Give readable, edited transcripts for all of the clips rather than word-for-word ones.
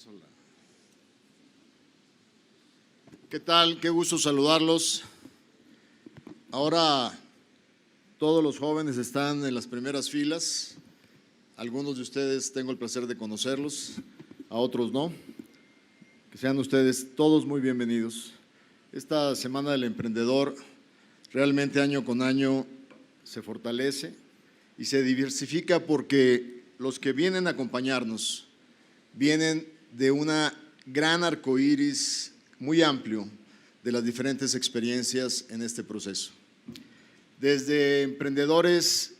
paso la... ¿Qué tal? Qué gusto saludarlos. Ahora todos los jóvenes están en las primeras filas. Algunos de ustedes tengo el placer de conocerlos, a otros no. Que sean ustedes todos muy bienvenidos. Esta Semana del Emprendedor realmente año con año se fortalece y se diversifica porque los que vienen a acompañarnos vienen de una gran arcoíris muy amplio de las diferentes experiencias en este proceso. Desde emprendedores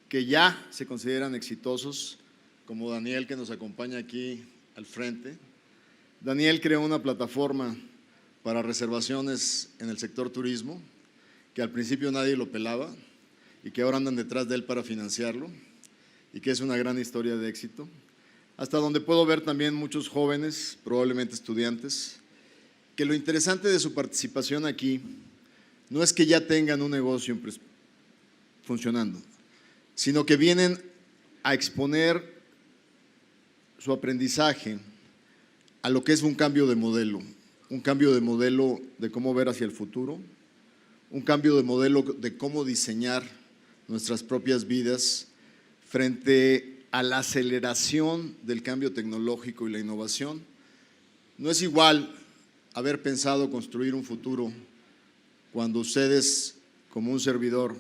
que ya se consideran exitosos, como Daniel, que nos acompaña aquí al frente. Daniel creó una plataforma para reservaciones en el sector turismo, que al principio nadie lo pelaba y que ahora andan detrás de él para financiarlo y que es una gran historia de éxito. Hasta donde puedo ver también muchos jóvenes, probablemente estudiantes, que lo interesante de su participación aquí no es que ya tengan un negocio funcionando, sino que vienen a exponer su aprendizaje a lo que es un cambio de modelo de cómo ver hacia el futuro, un cambio de modelo de cómo diseñar nuestras propias vidas frente a la aceleración del cambio tecnológico y la innovación. No es igual haber pensado construir un futuro cuando ustedes, como un servidor,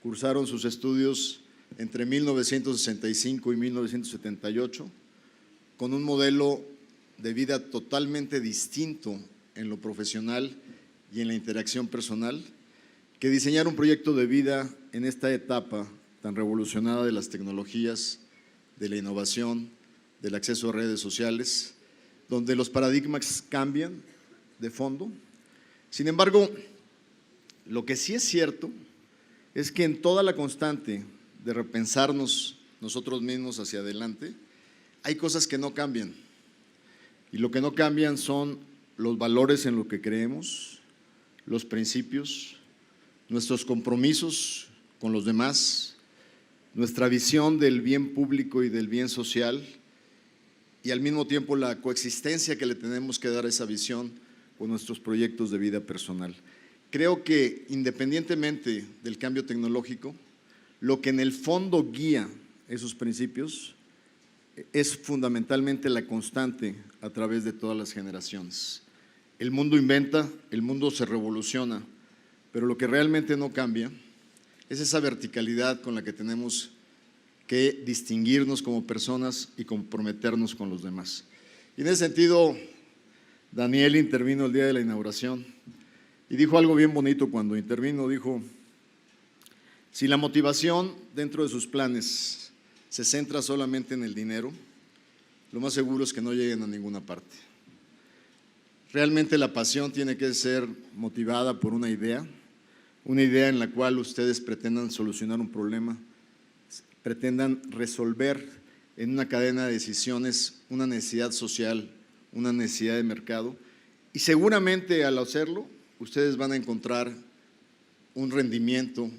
cursaron sus estudios entre 1965 y 1978 con un modelo de vida totalmente distinto en lo profesional y en la interacción personal, que diseñar un proyecto de vida en esta etapa tan revolucionada de las tecnologías, de la innovación, del acceso a redes sociales, donde los paradigmas cambian de fondo. Sin embargo, lo que sí es cierto es que en toda la constante de repensarnos nosotros mismos hacia adelante, hay cosas que no cambian. Y lo que no cambian son los valores en lo que creemos, los principios, nuestros compromisos con los demás, nuestra visión del bien público y del bien social y al mismo tiempo la coexistencia que le tenemos que dar a esa visión con nuestros proyectos de vida personal. Creo que independientemente del cambio tecnológico, lo que en el fondo guía esos principios es fundamentalmente la constante a través de todas las generaciones. El mundo inventa, el mundo se revoluciona, pero lo que realmente no cambia es esa verticalidad con la que tenemos que distinguirnos como personas y comprometernos con los demás. Y en ese sentido, Daniel intervino el día de la inauguración y dijo algo bien bonito cuando intervino, dijo: si la motivación dentro de sus planes se centra solamente en el dinero, lo más seguro es que no lleguen a ninguna parte. Realmente la pasión tiene que ser motivada por una idea en la cual ustedes pretendan solucionar un problema, pretendan resolver en una cadena de decisiones una necesidad social, una necesidad de mercado, y seguramente al hacerlo ustedes van a encontrar un rendimiento,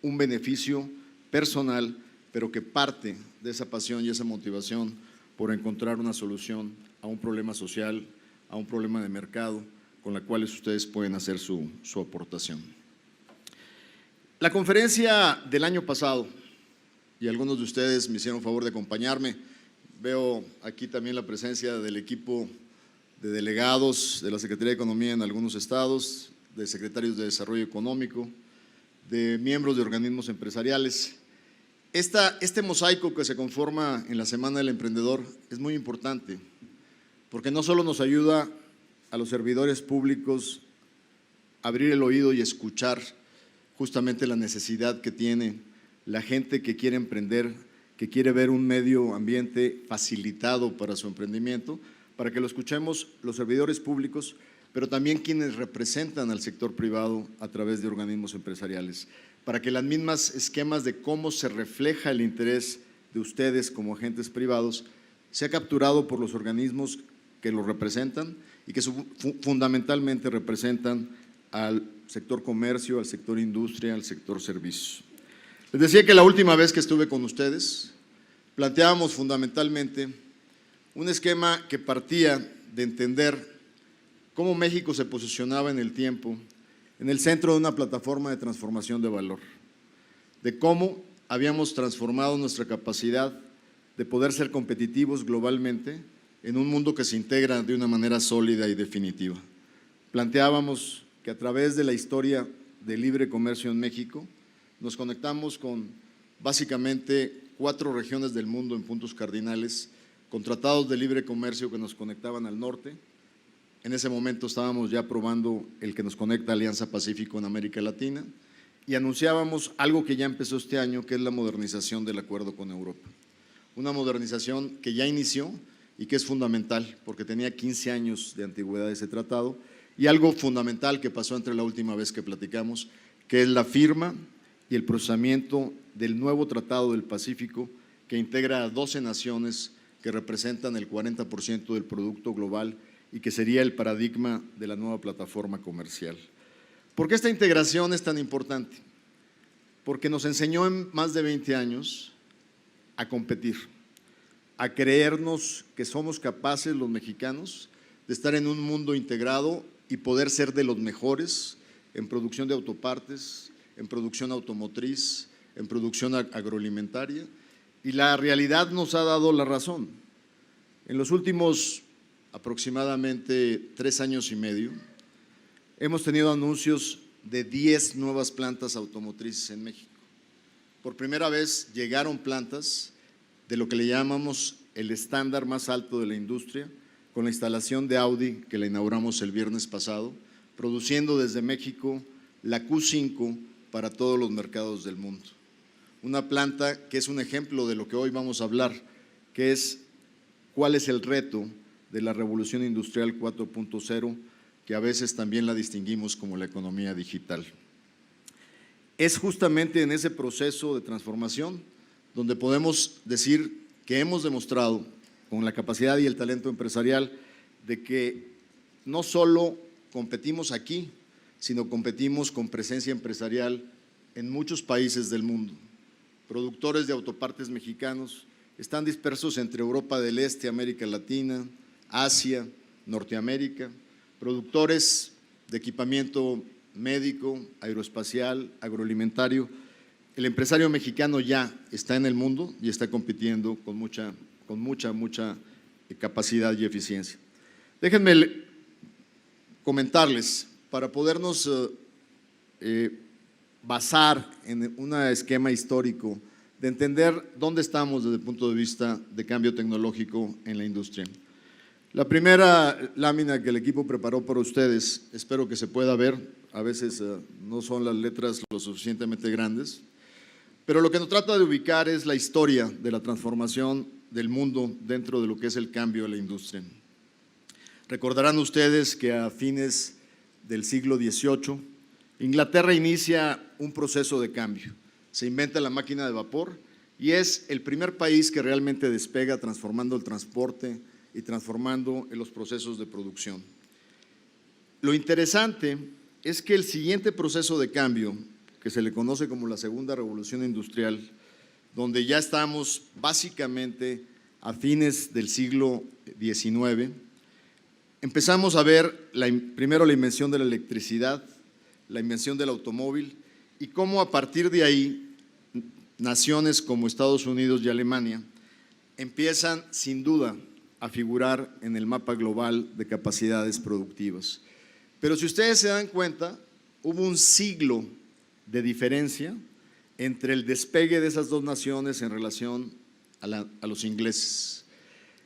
un beneficio personal, pero que parte de esa pasión y esa motivación por encontrar una solución a un problema social, a un problema de mercado, con la cual ustedes pueden hacer su aportación. La conferencia del año pasado, y algunos de ustedes me hicieron favor de acompañarme, veo aquí también la presencia del equipo de delegados de la Secretaría de Economía en algunos estados, de secretarios de Desarrollo Económico, de miembros de organismos empresariales. Este mosaico que se conforma en la Semana del Emprendedor es muy importante, porque no solo nos ayuda a los servidores públicos a abrir el oído y escuchar justamente la necesidad que tiene la gente que quiere emprender, que quiere ver un medio ambiente facilitado para su emprendimiento, para que lo escuchemos los servidores públicos, pero también quienes representan al sector privado a través de organismos empresariales, para que las mismas esquemas de cómo se refleja el interés de ustedes como agentes privados sea capturado por los organismos que lo representan y que fundamentalmente representan al sector comercio, al sector industria, al sector servicios. Les decía que la última vez que estuve con ustedes planteábamos fundamentalmente Un esquema que partía de entender cómo México se posicionaba en el tiempo en el centro de una plataforma de transformación de valor, de cómo habíamos transformado nuestra capacidad de poder ser competitivos globalmente en un mundo que se integra de una manera sólida y definitiva. Planteábamos que a través de la historia del libre comercio en México nos conectamos con básicamente 4 regiones del mundo en puntos cardinales, con tratados de libre comercio que nos conectaban al norte. En ese momento estábamos ya probando el que nos conecta a Alianza Pacífico en América Latina y anunciábamos algo que ya empezó este año, que es la modernización del acuerdo con Europa. Una modernización que ya inició y que es fundamental porque tenía 15 años de antigüedad ese tratado, y algo fundamental que pasó entre la última vez que platicamos, que es la firma y el procesamiento del nuevo Tratado del Pacífico que integra a 12 naciones que representan el 40% del producto global y que sería el paradigma de la nueva plataforma comercial. ¿Por qué esta integración es tan importante? Porque nos enseñó en más de 20 años a competir, a creernos que somos capaces los mexicanos de estar en un mundo integrado y poder ser de los mejores en producción de autopartes, en producción automotriz, en producción agroalimentaria, y la realidad nos ha dado la razón. En los últimos aproximadamente 3 años y medio, hemos tenido anuncios de 10 nuevas plantas automotrices en México. Por primera vez llegaron plantas de lo que le llamamos el estándar más alto de la industria, con la instalación de Audi que la inauguramos el viernes pasado, produciendo desde México la Q5 para todos los mercados del mundo. Una planta que es un ejemplo de lo que hoy vamos a hablar, que es cuál es el reto de la revolución industrial 4.0, que a veces también la distinguimos como la economía digital. Es justamente en ese proceso de transformación donde podemos decir que hemos demostrado con la capacidad y el talento empresarial de que no solo competimos aquí, sino competimos con presencia empresarial en muchos países del mundo. Productores de autopartes mexicanos están dispersos entre Europa del Este, América Latina, Asia, Norteamérica, productores de equipamiento médico, aeroespacial, agroalimentario. El empresario mexicano ya está en el mundo y está compitiendo con mucha capacidad y eficiencia. Déjenme comentarles, para podernos basar en un esquema histórico de entender dónde estamos desde el punto de vista de cambio tecnológico en la industria. La primera lámina que el equipo preparó para ustedes, espero que se pueda ver, a veces no son las letras lo suficientemente grandes, pero lo que nos trata de ubicar es la historia de la transformación del mundo dentro de lo que es el cambio de la industria. Recordarán ustedes que a fines del siglo XVIII, Inglaterra inicia un proceso de cambio. Se inventa la máquina de vapor y es el primer país que realmente despega transformando el transporte y transformando en los procesos de producción. Lo interesante es que el siguiente proceso de cambio, que se le conoce como la segunda revolución industrial, donde ya estamos básicamente a fines del siglo XIX, empezamos a ver primero la invención de la electricidad, la invención del automóvil y cómo a partir de ahí naciones como Estados Unidos y Alemania empiezan sin duda a figurar en el mapa global de capacidades productivas. Pero si ustedes se dan cuenta, hubo un siglo de diferencia entre el despegue de esas dos naciones en relación a los ingleses.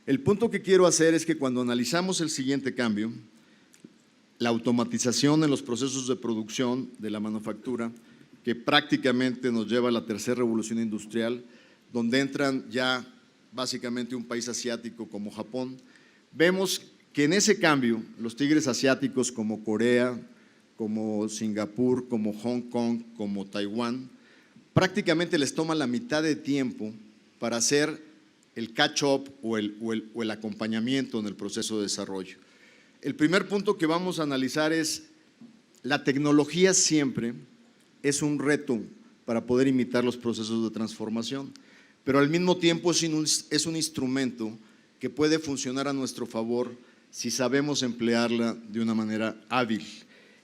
El punto que quiero hacer es que cuando analizamos el siguiente cambio, la automatización en los procesos de producción de la manufactura, que prácticamente nos lleva a la tercera revolución industrial, donde entran ya básicamente un país asiático como Japón, vemos que en ese cambio los tigres asiáticos como Corea, como Singapur, como Hong Kong, como Taiwán, prácticamente les toma la mitad de tiempo para hacer el catch-up o el acompañamiento en el proceso de desarrollo. El primer punto que vamos a analizar es la tecnología siempre es un reto para poder imitar los procesos de transformación, pero al mismo tiempo es un instrumento que puede funcionar a nuestro favor si sabemos emplearla de una manera hábil.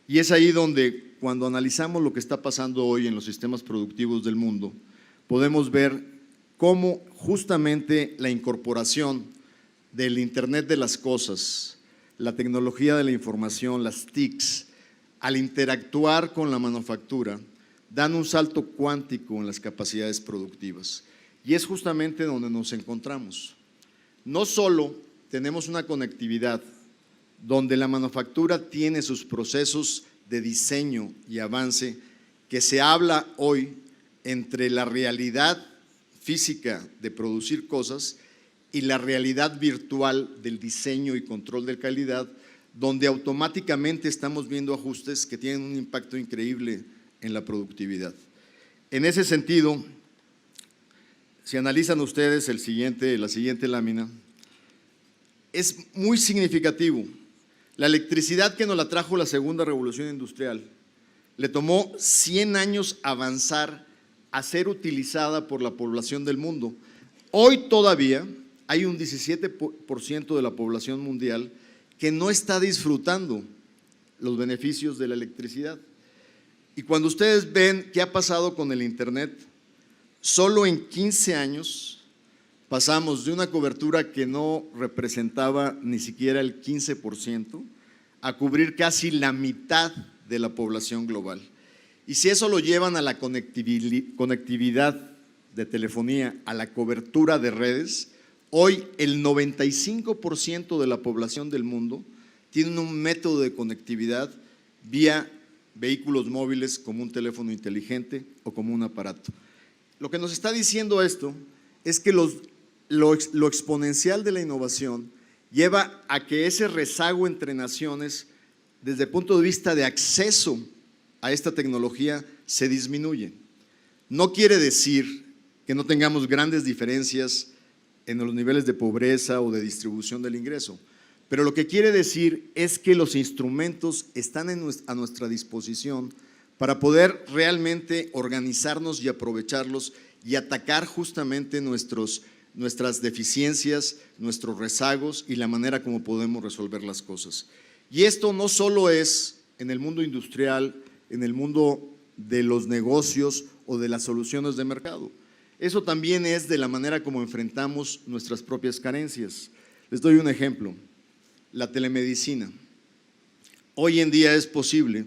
Y es ahí donde, cuando analizamos lo que está pasando hoy en los sistemas productivos del mundo, podemos ver cómo justamente la incorporación del Internet de las cosas, la tecnología de la información, las TICs, al interactuar con la manufactura, dan un salto cuántico en las capacidades productivas. Y es justamente donde nos encontramos. No solo tenemos una conectividad donde la manufactura tiene sus procesos de diseño y avance, que se habla hoy entre la realidad física de producir cosas y la realidad virtual del diseño y control de calidad, donde automáticamente estamos viendo ajustes que tienen un impacto increíble en la productividad. En ese sentido, si analizan ustedes la siguiente lámina, es muy significativo. La electricidad que nos la trajo la segunda revolución industrial, le tomó 100 años avanzar a ser utilizada por la población del mundo. Hoy todavía hay un 17% de la población mundial que no está disfrutando los beneficios de la electricidad. Y cuando ustedes ven qué ha pasado con el Internet, solo en 15 años pasamos de una cobertura que no representaba ni siquiera el 15% a cubrir casi la mitad de la población global. Y si eso lo llevan a la conectividad de telefonía, a la cobertura de redes, hoy el 95% de la población del mundo tiene un método de conectividad vía vehículos móviles, como un teléfono inteligente o como un aparato. Lo que nos está diciendo esto es que lo exponencial de la innovación lleva a que ese rezago entre naciones, desde el punto de vista de acceso a esta tecnología, se disminuye. No quiere decir que no tengamos grandes diferencias en los niveles de pobreza o de distribución del ingreso, pero lo que quiere decir es que los instrumentos están a nuestra disposición para poder realmente organizarnos y aprovecharlos y atacar justamente nuestras deficiencias, nuestros rezagos y la manera como podemos resolver las cosas. Y esto no solo es en el mundo industrial, en el mundo de los negocios o de las soluciones de mercado. Eso también es de la manera como enfrentamos nuestras propias carencias. Les doy un ejemplo, la telemedicina. Hoy en día es posible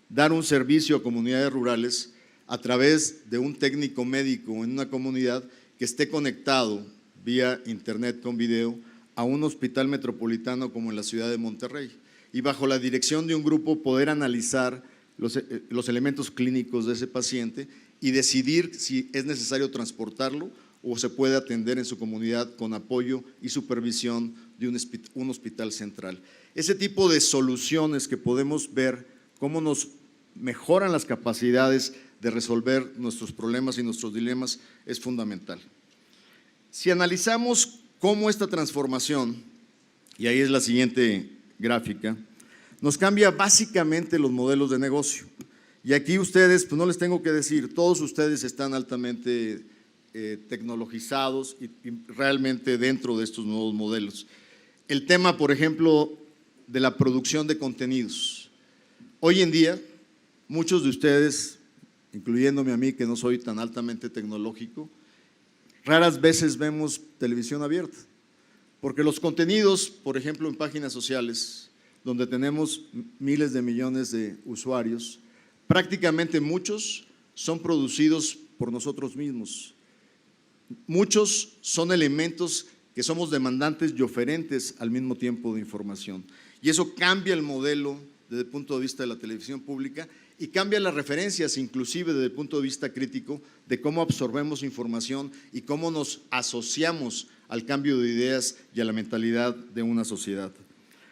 dar un servicio a comunidades rurales a través de un técnico médico en una comunidad que esté conectado vía internet con video a un hospital metropolitano como en la ciudad de Monterrey, y bajo la dirección de un grupo poder analizar los elementos clínicos de ese paciente y decidir si es necesario transportarlo o se puede atender en su comunidad con apoyo y supervisión de un hospital central. Ese tipo de soluciones que podemos ver cómo nos mejoran las capacidades de resolver nuestros problemas y nuestros dilemas es fundamental. Si analizamos cómo esta transformación, y ahí es la siguiente gráfica, nos cambia básicamente los modelos de negocio. Y aquí ustedes, pues no les tengo que decir, todos ustedes están altamente tecnologizados y realmente dentro de estos nuevos modelos. El tema, por ejemplo, de la producción de contenidos. Hoy en día, muchos de ustedes, incluyéndome a mí que no soy tan altamente tecnológico, raras veces vemos televisión abierta, porque los contenidos, por ejemplo, en páginas sociales, donde tenemos miles de millones de usuarios, prácticamente muchos son producidos por nosotros mismos. Muchos son elementos que somos demandantes y oferentes al mismo tiempo de información. Y eso cambia el modelo desde el punto de vista de la televisión pública y cambia las referencias, inclusive desde el punto de vista crítico, de cómo absorbemos información y cómo nos asociamos al cambio de ideas y a la mentalidad de una sociedad.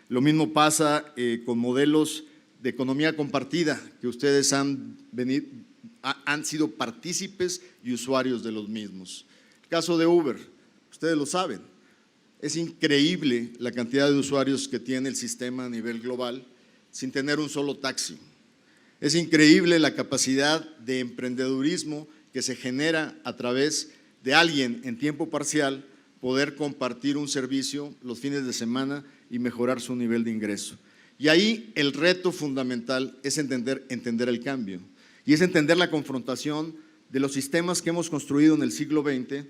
Lo mismo pasa con modelos de economía compartida, que ustedes han sido partícipes y usuarios de los mismos. El caso de Uber, ustedes lo saben, es increíble la cantidad de usuarios que tiene el sistema a nivel global sin tener un solo taxi. Es increíble la capacidad de emprendedurismo que se genera a través de alguien en tiempo parcial poder compartir un servicio los fines de semana y mejorar su nivel de ingreso. Y ahí el reto fundamental es entender el cambio y es entender la confrontación de los sistemas que hemos construido en el siglo XX,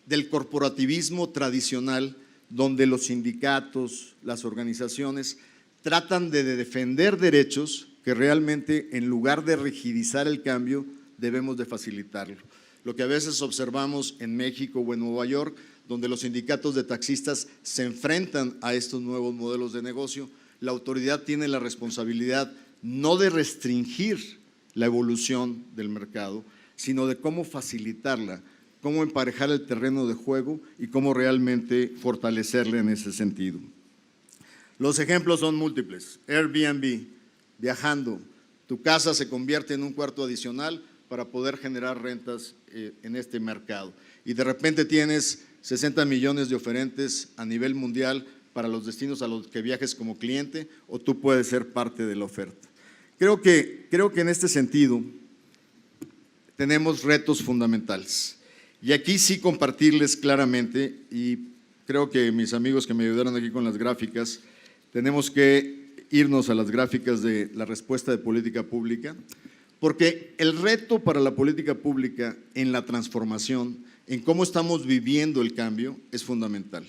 del corporativismo tradicional, donde los sindicatos, las organizaciones tratan de defender derechos que realmente, en lugar de rigidizar el cambio, debemos de facilitarlo. Lo que a veces observamos en México o en Nueva York, donde los sindicatos de taxistas se enfrentan a estos nuevos modelos de negocio, la autoridad tiene la responsabilidad no de restringir la evolución del mercado, sino de cómo facilitarla, cómo emparejar el terreno de juego y cómo realmente fortalecerle en ese sentido. Los ejemplos son múltiples. Airbnb, viajando, tu casa se convierte en un cuarto adicional para poder generar rentas en este mercado. Y de repente tienes 60 millones de oferentes a nivel mundial para los destinos a los que viajes como cliente, o tú puedes ser parte de la oferta. Creo que en este sentido tenemos retos fundamentales. Y aquí sí compartirles claramente, y creo que mis amigos que me ayudaron aquí con las gráficas, tenemos que irnos a las gráficas de la respuesta de política pública, porque el reto para la política pública en la transformación, en cómo estamos viviendo el cambio, es fundamental.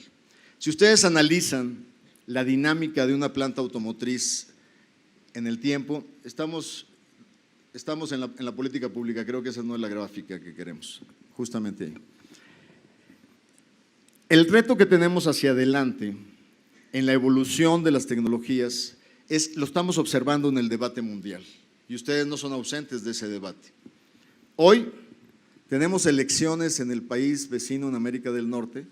Si ustedes analizan la dinámica de una planta automotriz en el tiempo, estamos en la política pública, creo que esa no es la gráfica que queremos, justamente ahí. El reto que tenemos hacia adelante en la evolución de las tecnologías lo estamos observando en el debate mundial y ustedes no son ausentes de ese debate. Hoy tenemos elecciones en el país vecino en América del Norte,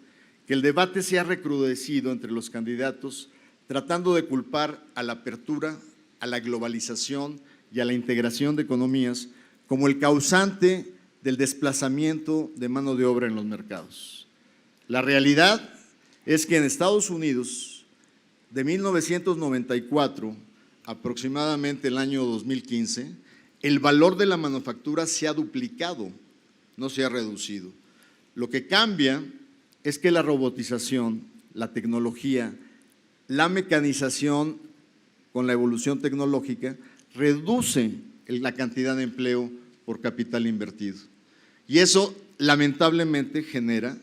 que el debate se ha recrudecido entre los candidatos tratando de culpar a la apertura, a la globalización y a la integración de economías como el causante del desplazamiento de mano de obra en los mercados. La realidad es que en Estados Unidos, de 1994 aproximadamente el año 2015, el valor de la manufactura se ha duplicado, no se ha reducido. Lo que cambia es que la robotización, la tecnología, la mecanización con la evolución tecnológica reduce la cantidad de empleo por capital invertido. Y eso lamentablemente genera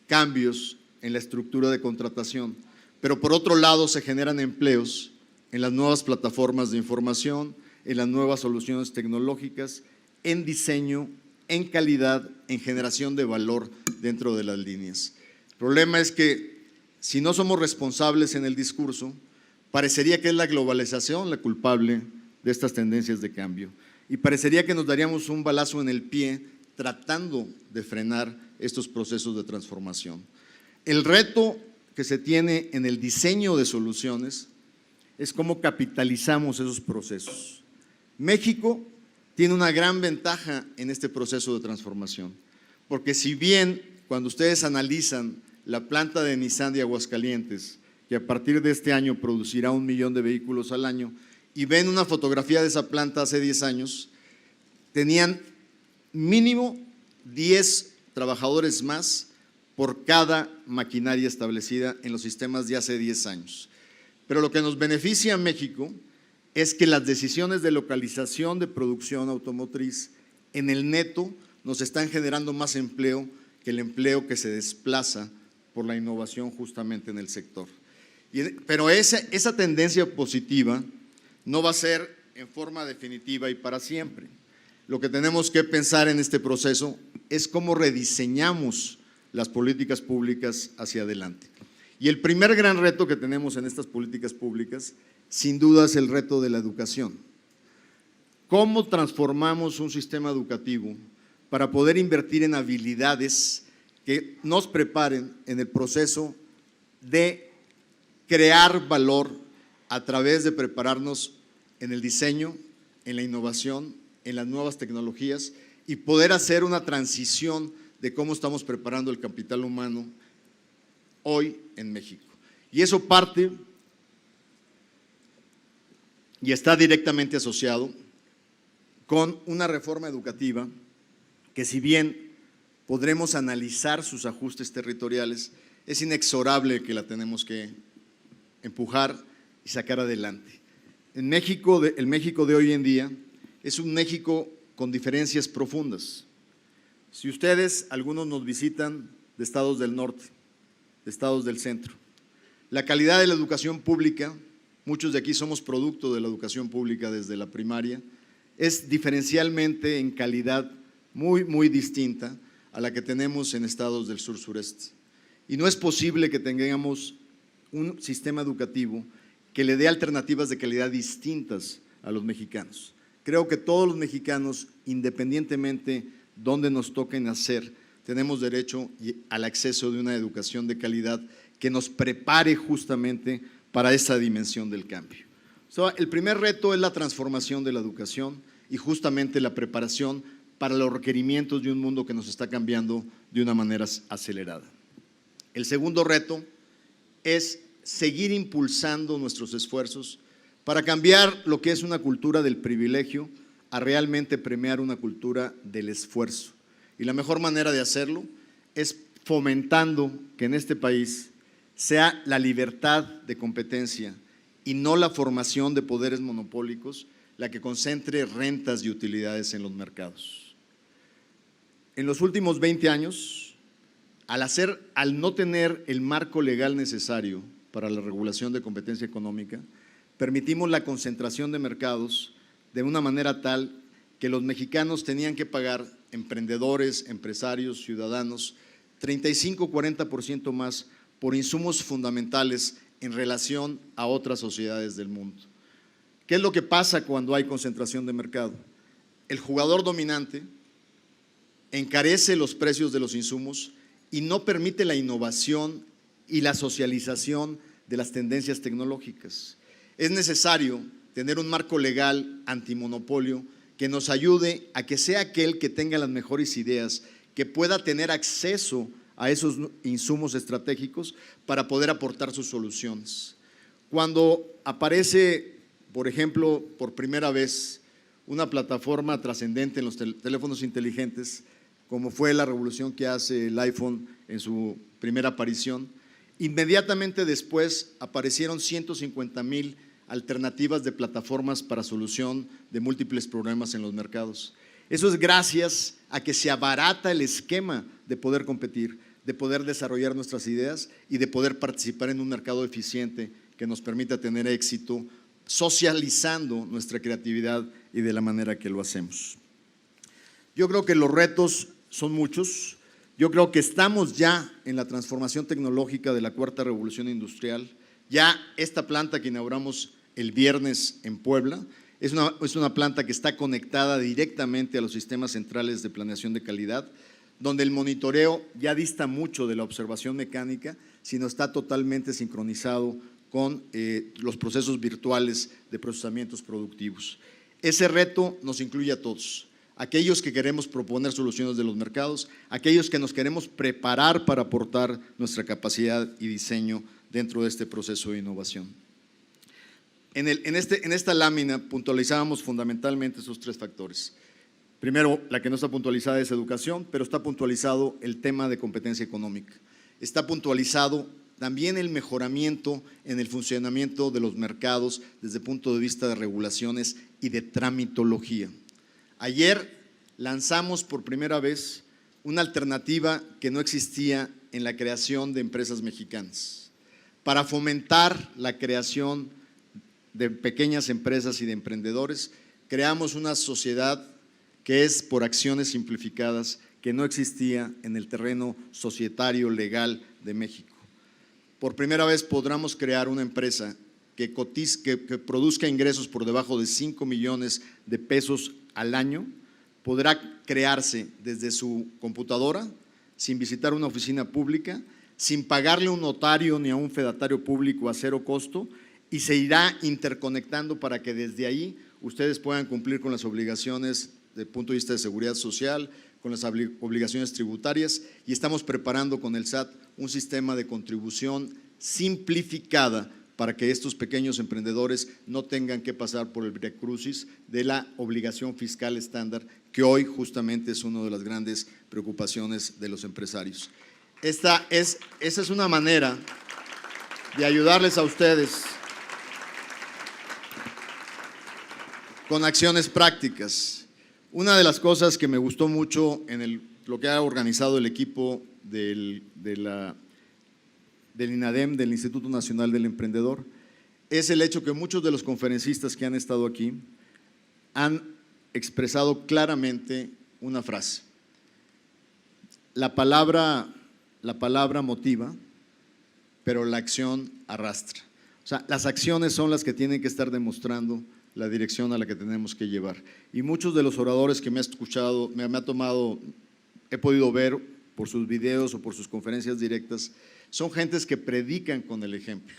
cambios en la estructura de contratación, pero por otro lado se generan empleos en las nuevas plataformas de información, en las nuevas soluciones tecnológicas, en diseño, en calidad, en generación de valor dentro de las líneas. El problema es que si no somos responsables en el discurso, parecería que es la globalización la culpable de estas tendencias de cambio y parecería que nos daríamos un balazo en el pie tratando de frenar estos procesos de transformación. El reto que se tiene en el diseño de soluciones es cómo capitalizamos esos procesos. México tiene una gran ventaja en este proceso de transformación, porque si bien cuando ustedes analizan la planta de Nissan de Aguascalientes, que a partir de este año producirá 1 millón de vehículos al año, y ven una fotografía de esa planta hace 10 años, tenían mínimo 10 trabajadores más por cada maquinaria establecida en los sistemas de hace 10 años. Pero lo que nos beneficia a México es que las decisiones de localización de producción automotriz en el neto nos están generando más empleo que el empleo que se desplaza por la innovación justamente en el sector. Pero esa tendencia positiva no va a ser en forma definitiva y para siempre. Lo que tenemos que pensar en este proceso es cómo rediseñamos las políticas públicas hacia adelante. Y el primer gran reto que tenemos en estas políticas públicas, sin duda, es el reto de la educación. ¿Cómo transformamos un sistema educativo para poder invertir en habilidades que nos preparen en el proceso de crear valor a través de prepararnos en el diseño, en la innovación, en las nuevas tecnologías y poder hacer una transición de cómo estamos preparando el capital humano hoy en México? Y eso parte y está directamente asociado con una reforma educativa que, si bien podremos analizar sus ajustes territoriales, es inexorable que la tenemos que empujar y sacar adelante. En México, el México de hoy en día es un México con diferencias profundas. Si ustedes, algunos nos visitan de estados del norte, de estados del centro, la calidad de la educación pública, muchos de aquí somos producto de la educación pública desde la primaria, es diferencialmente en calidad muy distinta a la que tenemos en estados del sur-sureste. Y no es posible que tengamos un sistema educativo que le dé alternativas de calidad distintas a los mexicanos. Creo que todos los mexicanos, independientemente donde nos toque nacer, tenemos derecho al acceso de una educación de calidad que nos prepare justamente para esa dimensión del cambio. El primer reto es la transformación de la educación y justamente la preparación para los requerimientos de un mundo que nos está cambiando de una manera acelerada. El segundo reto es seguir impulsando nuestros esfuerzos para cambiar lo que es una cultura del privilegio a realmente premiar una cultura del esfuerzo. Y la mejor manera de hacerlo es fomentando que en este país sea la libertad de competencia y no la formación de poderes monopólicos la que concentre rentas y utilidades en los mercados. En los últimos 20 años, al no tener el marco legal necesario para la regulación de competencia económica, permitimos la concentración de mercados de una manera tal que los mexicanos tenían que pagar, emprendedores, empresarios, ciudadanos, 35–40% más por insumos fundamentales en relación a otras sociedades del mundo. ¿Qué es lo que pasa cuando hay concentración de mercado? El jugador dominante encarece los precios de los insumos y no permite la innovación y la socialización de las tendencias tecnológicas. Es necesario tener un marco legal antimonopolio que nos ayude a que sea aquel que tenga las mejores ideas, que pueda tener acceso a esos insumos estratégicos para poder aportar sus soluciones. Cuando aparece, por ejemplo, por primera vez una plataforma trascendente en los teléfonos inteligentes, como fue la revolución que hace el iPhone en su primera aparición, inmediatamente después aparecieron 150,000 alternativas de plataformas para solución de múltiples problemas en los mercados. Eso es gracias a que se abarata el esquema de poder competir, de poder desarrollar nuestras ideas y de poder participar en un mercado eficiente que nos permita tener éxito socializando nuestra creatividad y de la manera que lo hacemos. Yo creo que los retos son muchos. Yo creo que estamos ya en la transformación tecnológica de la cuarta revolución industrial. Ya esta planta que inauguramos el viernes en Puebla es una planta que está conectada directamente a los sistemas centrales de planeación de calidad, donde el monitoreo ya dista mucho de la observación mecánica, sino está totalmente sincronizado con los procesos virtuales de procesamientos productivos. Ese reto nos incluye a todos, aquellos que queremos proponer soluciones de los mercados, aquellos que nos queremos preparar para aportar nuestra capacidad y diseño dentro de este proceso de innovación. En esta lámina puntualizábamos fundamentalmente esos tres factores. Primero, la que no está puntualizada es educación, pero está puntualizado el tema de competencia económica. Está puntualizado también el mejoramiento en el funcionamiento de los mercados desde el punto de vista de regulaciones y de tramitología. Ayer lanzamos por primera vez una alternativa que no existía en la creación de empresas mexicanas, para fomentar la creación de pequeñas empresas y de emprendedores. Creamos una sociedad que es por acciones simplificadas, que no existía en el terreno societario legal de México. Por primera vez podremos crear una empresa que produzca ingresos por debajo de 5 millones de pesos al año, podrá crearse desde su computadora, sin visitar una oficina pública, sin pagarle a un notario ni a un fedatario público a cero costo, y se irá interconectando para que desde ahí ustedes puedan cumplir con las obligaciones desde el punto de vista de seguridad social, con las obligaciones tributarias, y estamos preparando con el SAT un sistema de contribución simplificada para que estos pequeños emprendedores no tengan que pasar por el viacrucis de la obligación fiscal estándar, que hoy justamente es una de las grandes preocupaciones de los empresarios. Esa es una manera de ayudarles a ustedes con acciones prácticas. Una de las cosas que me gustó mucho en lo que ha organizado el equipo del INADEM, del Instituto Nacional del Emprendedor, es el hecho que muchos de los conferencistas que han estado aquí han expresado claramente una frase. La palabra motiva, pero la acción arrastra. O sea, las acciones son las que tienen que estar demostrando la dirección a la que tenemos que llevar. Y muchos de los oradores que me ha escuchado, he podido ver por sus videos o por sus conferencias directas, son gentes que predican con el ejemplo,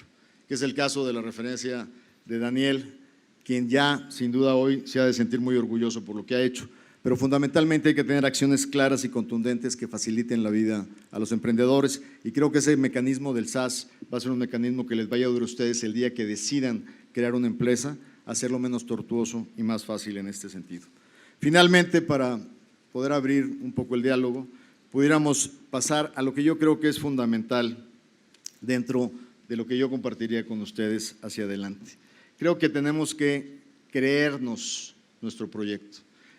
que es el caso de la referencia de Daniel, quien ya sin duda hoy se ha de sentir muy orgulloso por lo que ha hecho, pero fundamentalmente hay que tener acciones claras y contundentes que faciliten la vida a los emprendedores, y creo que ese mecanismo del SAS va a ser un mecanismo que les vaya a ayudar a ustedes el día que decidan crear una empresa, hacerlo menos tortuoso y más fácil en este sentido. Finalmente, para poder abrir un poco el diálogo, pudiéramos pasar a lo que yo creo que es fundamental dentro de lo que yo compartiría con ustedes hacia adelante. Creo que tenemos que creernos nuestro proyecto.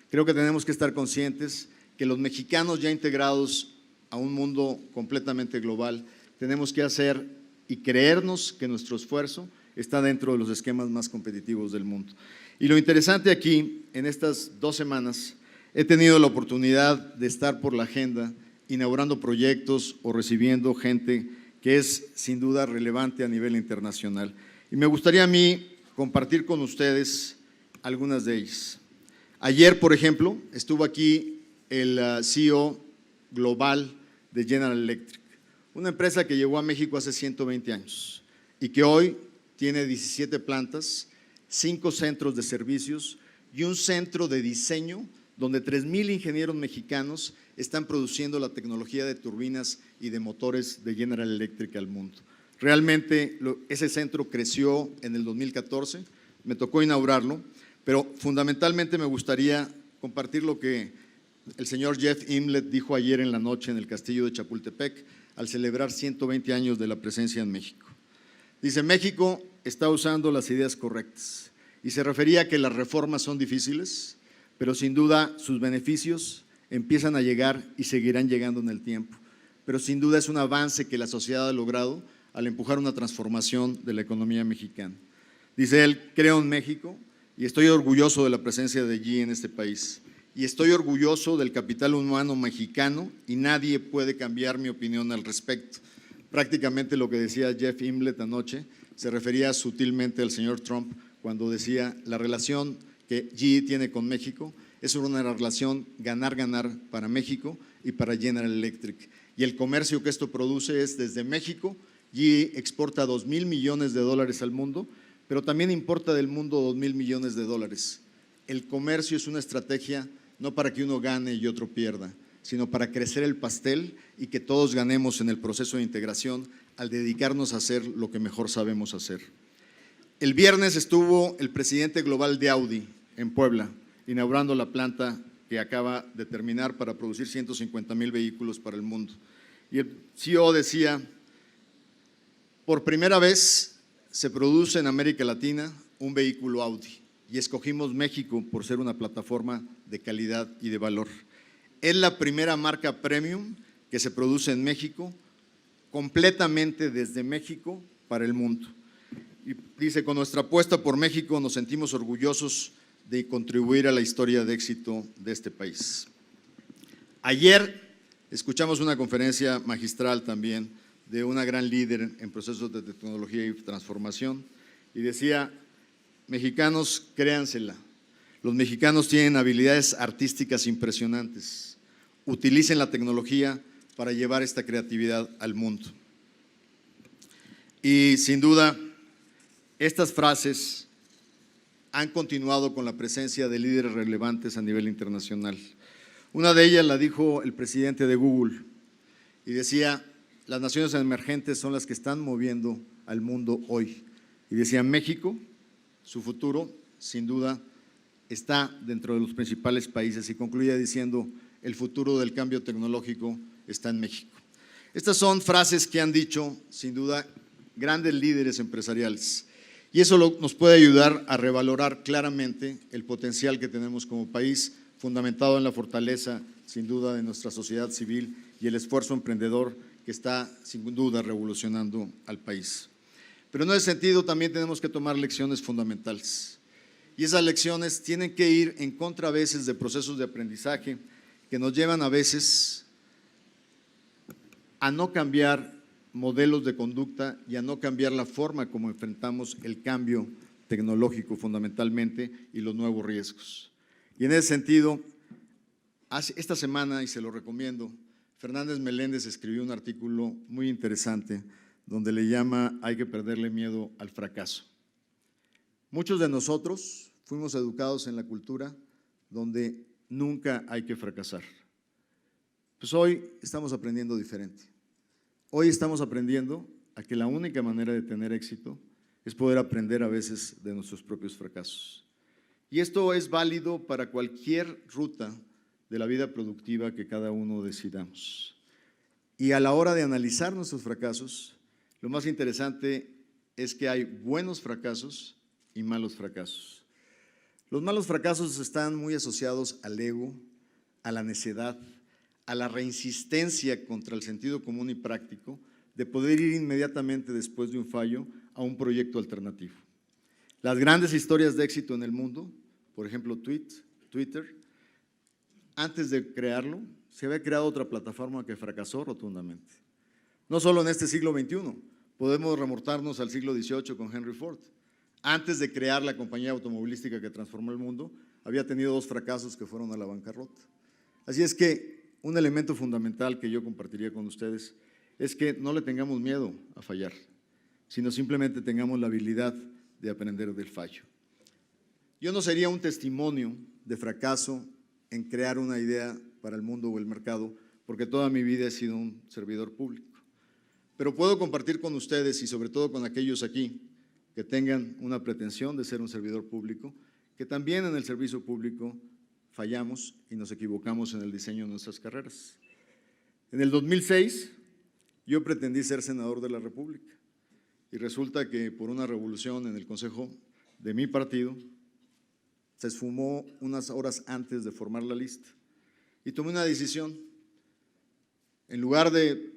Creo que tenemos que estar conscientes que los mexicanos ya integrados a un mundo completamente global, tenemos que hacer y creernos que nuestro esfuerzo está dentro de los esquemas más competitivos del mundo. Y lo interesante aquí, en estas 2 semanas, he tenido la oportunidad de estar por la agenda, inaugurando proyectos o recibiendo gente que es sin duda relevante a nivel internacional. Y me gustaría a mí compartir con ustedes algunas de ellas. Ayer, por ejemplo, estuvo aquí el CEO global de General Electric, una empresa que llegó a México hace 120 años y que hoy tiene 17 plantas, 5 centros de servicios y un centro de diseño donde 3,000 ingenieros mexicanos están produciendo la tecnología de turbinas y de motores de General Electric al mundo. Realmente ese centro creció en el 2014, me tocó inaugurarlo, pero fundamentalmente me gustaría compartir lo que el señor Jeff Imlet dijo ayer en la noche en el Castillo de Chapultepec al celebrar 120 años de la presencia en México. Dice, México está usando las ideas correctas y se refería a que las reformas son difíciles, pero sin duda sus beneficios empiezan a llegar y seguirán llegando en el tiempo. Pero sin duda es un avance que la sociedad ha logrado al empujar una transformación de la economía mexicana. Dice él, creo en México y estoy orgulloso de la presencia de GE en este país. Y estoy orgulloso del capital humano mexicano y nadie puede cambiar mi opinión al respecto. Prácticamente lo que decía Jeff Imlet anoche se refería sutilmente al señor Trump cuando decía la relación que GE tiene con México es una relación ganar-ganar para México y para General Electric. Y el comercio que esto produce es desde México, GE exporta $2,000 millones al mundo, pero también importa del mundo $2,000 millones. El comercio es una estrategia no para que uno gane y otro pierda, sino para crecer el pastel y que todos ganemos en el proceso de integración al dedicarnos a hacer lo que mejor sabemos hacer. El viernes estuvo el presidente global de Audi en Puebla, inaugurando la planta que acaba de terminar para producir 150,000 vehículos para el mundo. Y el CEO decía, por primera vez se produce en América Latina un vehículo Audi y escogimos México por ser una plataforma de calidad y de valor. Es la primera marca premium que se produce en México, completamente desde México para el mundo. Y dice, con nuestra apuesta por México nos sentimos orgullosos de contribuir a la historia de éxito de este país. Ayer escuchamos una conferencia magistral también de una gran líder en procesos de tecnología y transformación y decía, mexicanos, créansela, los mexicanos tienen habilidades artísticas impresionantes, utilicen la tecnología para llevar esta creatividad al mundo. Y sin duda, estas frases han continuado con la presencia de líderes relevantes a nivel internacional. Una de ellas la dijo el presidente de Google y decía, las naciones emergentes son las que están moviendo al mundo hoy. y decía: México, su futuro, sin duda, está dentro de los principales países, y concluía diciendo: el futuro del cambio tecnológico está en México. Estas son frases que han dicho, sin duda, grandes líderes empresariales, y eso nos puede ayudar a revalorar claramente el potencial que tenemos como país, fundamentado en la fortaleza, sin duda, de nuestra sociedad civil y el esfuerzo emprendedor que está, sin duda, revolucionando al país. Pero en ese sentido también tenemos que tomar lecciones fundamentales, y esas lecciones tienen que ir en contra a veces de procesos de aprendizaje que nos llevan a veces a no cambiar modelos de conducta y a no cambiar la forma como enfrentamos el cambio tecnológico fundamentalmente y los nuevos riesgos. Y en ese sentido, esta semana, y se lo recomiendo, Fernández Meléndez escribió un artículo muy interesante donde le llama: hay que perderle miedo al fracaso. Muchos de nosotros fuimos educados en la cultura donde nunca hay que fracasar. Pues hoy estamos aprendiendo diferente. Hoy estamos aprendiendo a que la única manera de tener éxito es poder aprender a veces de nuestros propios fracasos. Y esto es válido para cualquier ruta de la vida productiva que cada uno decidamos. Y a la hora de analizar nuestros fracasos, lo más interesante es que hay buenos fracasos y malos fracasos. Los malos fracasos están muy asociados al ego, a la necedad, a la reinsistencia contra el sentido común y práctico de poder ir inmediatamente después de un fallo a un proyecto alternativo. Las grandes historias de éxito en el mundo, por ejemplo Twitter, antes de crearlo, se había creado otra plataforma que fracasó rotundamente. No solo en este siglo XXI, podemos remontarnos al siglo XVIII con Henry Ford. Antes de crear la compañía automovilística que transformó el mundo, había tenido 2 fracasos que fueron a la bancarrota. Así es que un elemento fundamental que yo compartiría con ustedes es que no le tengamos miedo a fallar, sino simplemente tengamos la habilidad de aprender del fallo. Yo no sería un testimonio de fracaso en crear una idea para el mundo o el mercado, porque toda mi vida he sido un servidor público. Pero puedo compartir con ustedes, y sobre todo con aquellos aquí que tengan una pretensión de ser un servidor público, que también en el servicio público fallamos y nos equivocamos en el diseño de nuestras carreras. En el 2006 yo pretendí ser senador de la República y resulta que por una revolución en el consejo de mi partido se esfumó unas horas antes de formar la lista y tomé una decisión. En lugar de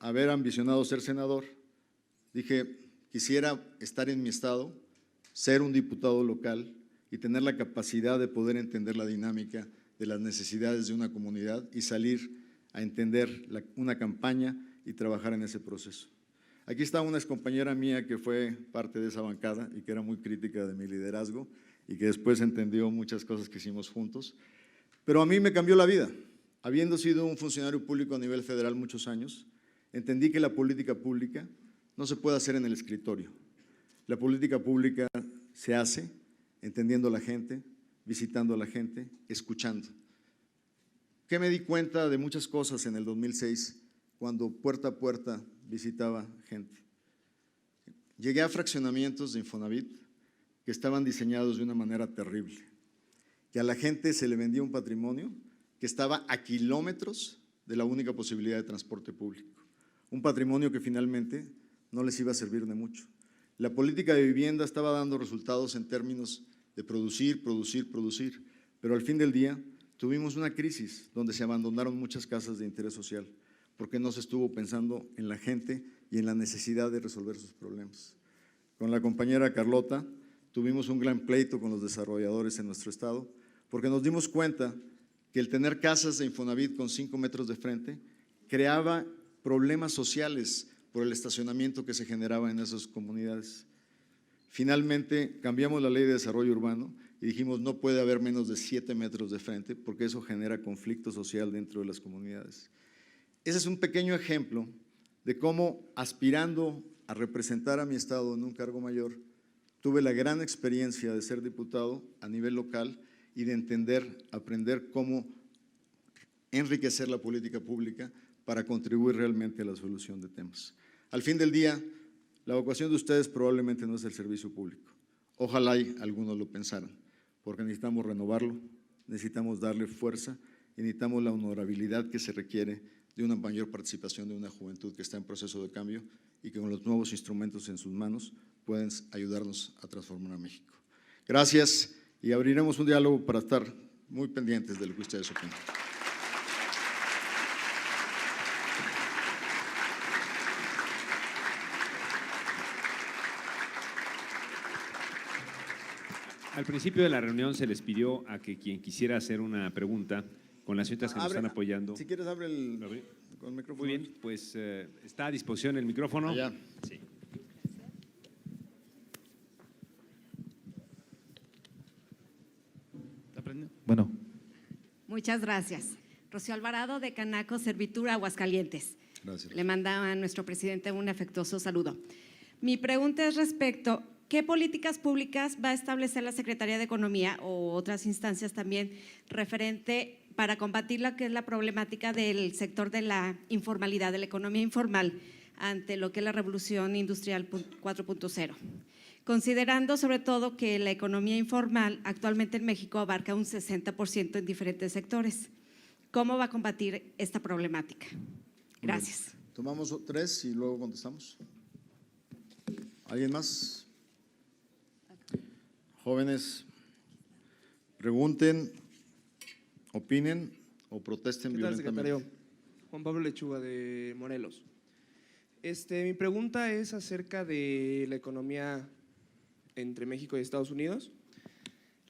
haber ambicionado ser senador, dije: quisiera estar en mi estado, ser un diputado local y tener la capacidad de poder entender la dinámica de las necesidades de una comunidad y salir a entender una campaña y trabajar en ese proceso. Aquí está una excompañera mía que fue parte de esa bancada y que era muy crítica de mi liderazgo y que después entendió muchas cosas que hicimos juntos, pero a mí me cambió la vida. Habiendo sido un funcionario público a nivel federal muchos años, entendí que la política pública no se puede hacer en el escritorio. La política pública se hace entendiendo a la gente, visitando a la gente, escuchando. ¿Qué me di cuenta de muchas cosas en el 2006 cuando puerta a puerta visitaba gente? Llegué a fraccionamientos de Infonavit que estaban diseñados de una manera terrible, que a la gente se le vendía un patrimonio que estaba a kilómetros de la única posibilidad de transporte público, un patrimonio que finalmente no les iba a servir de mucho. La política de vivienda estaba dando resultados en términos de producir, pero al fin del día tuvimos una crisis donde se abandonaron muchas casas de interés social porque no se estuvo pensando en la gente y en la necesidad de resolver sus problemas. Con la compañera Carlota tuvimos un gran pleito con los desarrolladores en nuestro estado porque nos dimos cuenta que el tener casas de Infonavit con 5 metros de frente creaba problemas sociales por el estacionamiento que se generaba en esas comunidades. Finalmente cambiamos la ley de desarrollo urbano y dijimos: no puede haber menos de 7 metros de frente porque eso genera conflicto social dentro de las comunidades. Ese es un pequeño ejemplo de cómo, aspirando a representar a mi estado en un cargo mayor, tuve la gran experiencia de ser diputado a nivel local y de entender, aprender cómo enriquecer la política pública para contribuir realmente a la solución de temas. Al fin del día, La vocación de ustedes probablemente no es el servicio público. Ojalá y algunos lo pensaran, porque necesitamos renovarlo, necesitamos darle fuerza y necesitamos la honorabilidad que se requiere de una mayor participación de una juventud que está en proceso de cambio y que con los nuevos instrumentos en sus manos pueden ayudarnos a transformar a México. Gracias y abriremos un diálogo para estar muy pendientes de lo que ustedes opinan. Al principio de la reunión se les pidió a que quien quisiera hacer una pregunta con las señoritas que nos están apoyando. Si quieres, abre con el micrófono. Muy bien, pues está a disposición el micrófono. Allá. Sí. Bueno. Muchas gracias. Rocío Alvarado, de Canaco Servitura, Aguascalientes. Gracias. Le manda a nuestro presidente un afectuoso saludo. Mi pregunta es respecto, ¿qué políticas públicas va a establecer la Secretaría de Economía o otras instancias también referente para combatir lo que es la problemática del sector de la informalidad, de la economía informal, ante lo que es la revolución industrial 4.0? Considerando sobre todo que la economía informal actualmente en México abarca un 60% en diferentes sectores. ¿Cómo va a combatir esta problemática? Gracias. Tomamos 3 y luego contestamos. ¿Alguien más? Jóvenes, pregunten, opinen o protesten ¿Qué tal, violentamente. secretario? Juan Pablo Lechuga, de Morelos. Mi pregunta es acerca de la economía entre México y Estados Unidos.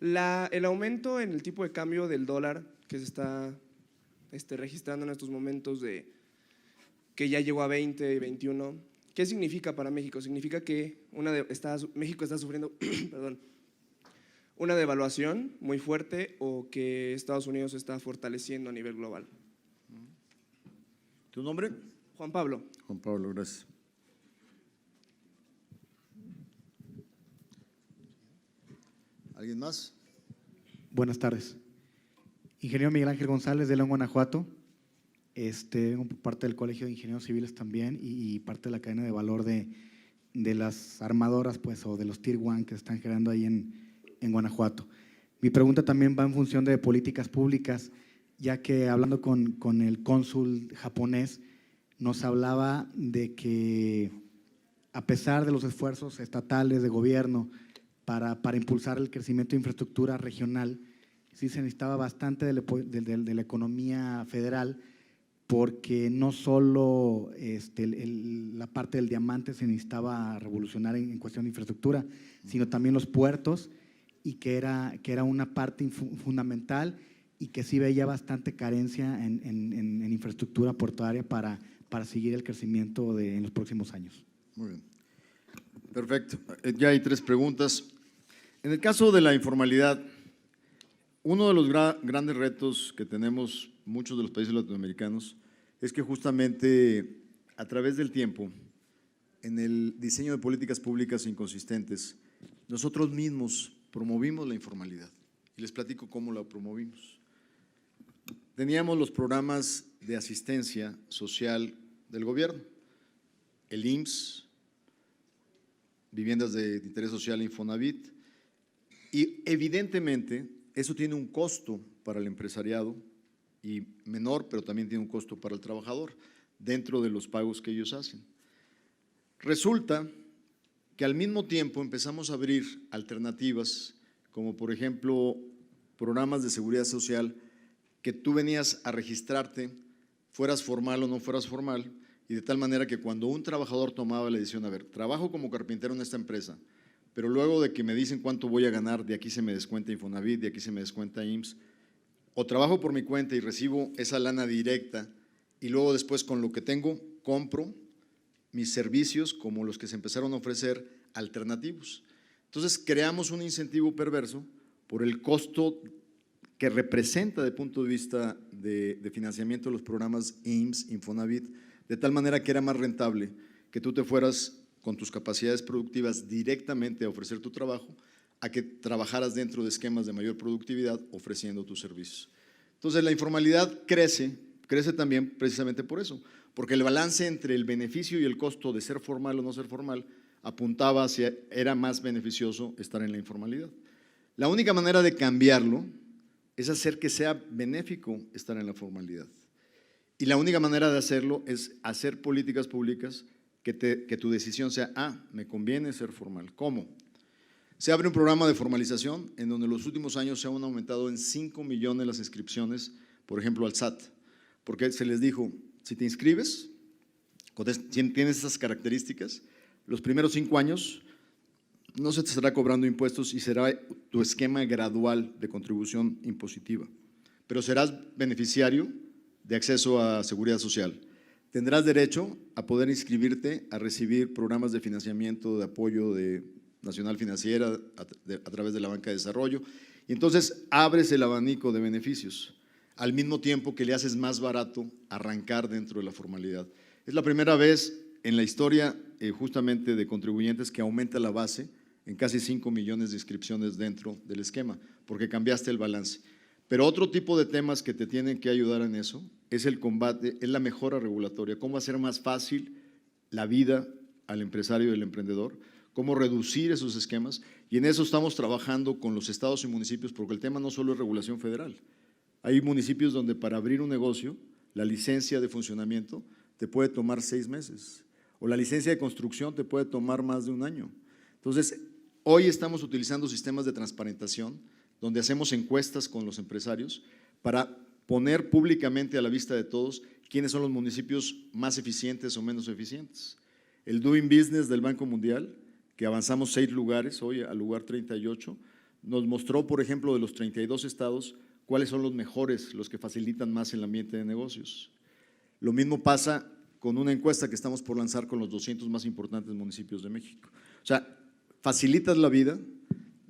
El aumento en el tipo de cambio del dólar que se está registrando en estos momentos, que ya llegó a 20 y 21, ¿qué significa para México? ¿Significa que México está sufriendo perdón, una devaluación muy fuerte o que Estados Unidos se está fortaleciendo a nivel global? ¿Tu nombre? Juan Pablo. Juan Pablo, gracias. ¿Alguien más? Buenas tardes. Ingeniero Miguel Ángel González, de León, Guanajuato. Vengo por parte del Colegio de Ingenieros Civiles también y parte de la cadena de valor de las armadoras, pues, o de los Tier 1 que se están generando ahí en Guanajuato. Mi pregunta también va en función de políticas públicas, ya que hablando con el cónsul japonés, nos hablaba de que a pesar de los esfuerzos estatales de gobierno para impulsar el crecimiento de infraestructura regional, sí se necesitaba bastante de la economía federal, porque no solo la parte del diamante se necesitaba revolucionar en cuestión de infraestructura, sino también los puertos, y que era una parte fundamental y que sí veía bastante carencia en infraestructura portuaria para seguir el crecimiento en los próximos años. Muy bien. Perfecto. Ya hay 3 preguntas. En el caso de la informalidad, uno de los grandes retos que tenemos muchos de los países latinoamericanos es que justamente a través del tiempo, en el diseño de políticas públicas inconsistentes, nosotros mismos promovimos la informalidad. Y les platico cómo la promovimos. Teníamos los programas de asistencia social del gobierno, el IMSS, viviendas de interés social, Infonavit, y evidentemente eso tiene un costo para el empresariado y menor, pero también tiene un costo para el trabajador dentro de los pagos que ellos hacen. Resulta que al mismo tiempo empezamos a abrir alternativas, como por ejemplo programas de seguridad social, que tú venías a registrarte, fueras formal o no fueras formal, y de tal manera que cuando un trabajador tomaba la decisión, a ver, trabajo como carpintero en esta empresa, pero luego de que me dicen cuánto voy a ganar, de aquí se me descuenta Infonavit, de aquí se me descuenta IMSS, o trabajo por mi cuenta y recibo esa lana directa, y luego después con lo que tengo compro mis servicios como los que se empezaron a ofrecer alternativos. Entonces creamos un incentivo perverso por el costo que representa desde el punto de vista de financiamiento de los programas IMSS, Infonavit, de tal manera que era más rentable que tú te fueras con tus capacidades productivas directamente a ofrecer tu trabajo, a que trabajaras dentro de esquemas de mayor productividad ofreciendo tus servicios. Entonces la informalidad crece también precisamente por eso, porque el balance entre el beneficio y el costo de ser formal o no ser formal apuntaba hacia, era más beneficioso estar en la informalidad. La única manera de cambiarlo es hacer que sea benéfico estar en la formalidad. Y la única manera de hacerlo es hacer políticas públicas que tu decisión sea, me conviene ser formal. ¿Cómo? Se abre un programa de formalización en donde en los últimos años se han aumentado en 5 millones las inscripciones, por ejemplo, al SAT, porque se les dijo, si te inscribes, tienes esas características, los primeros 5 años no se te estará cobrando impuestos y será tu esquema gradual de contribución impositiva, pero serás beneficiario de acceso a seguridad social. Tendrás derecho a poder inscribirte a recibir programas de financiamiento, de apoyo de Nacional Financiera a través de la Banca de Desarrollo, y entonces abres el abanico de beneficios, al mismo tiempo que le haces más barato arrancar dentro de la formalidad. Es la primera vez en la historia justamente de contribuyentes que aumenta la base en casi 5 millones de inscripciones dentro del esquema, porque cambiaste el balance. Pero otro tipo de temas que te tienen que ayudar en eso es el combate, es la mejora regulatoria, cómo hacer más fácil la vida al empresario y al emprendedor, cómo reducir esos esquemas, y en eso estamos trabajando con los estados y municipios, porque el tema no solo es regulación federal. Hay municipios donde para abrir un negocio, la licencia de funcionamiento te puede tomar 6 meses, o la licencia de construcción te puede tomar más de 1 año. Entonces, hoy estamos utilizando sistemas de transparentación, donde hacemos encuestas con los empresarios para poner públicamente a la vista de todos quiénes son los municipios más eficientes o menos eficientes. El Doing Business del Banco Mundial, que avanzamos 6 lugares, hoy al lugar 38, nos mostró, por ejemplo, de los 32 estados, cuáles son los mejores, los que facilitan más el ambiente de negocios. Lo mismo pasa con una encuesta que estamos por lanzar con los 200 más importantes municipios de México. O sea, facilitas la vida,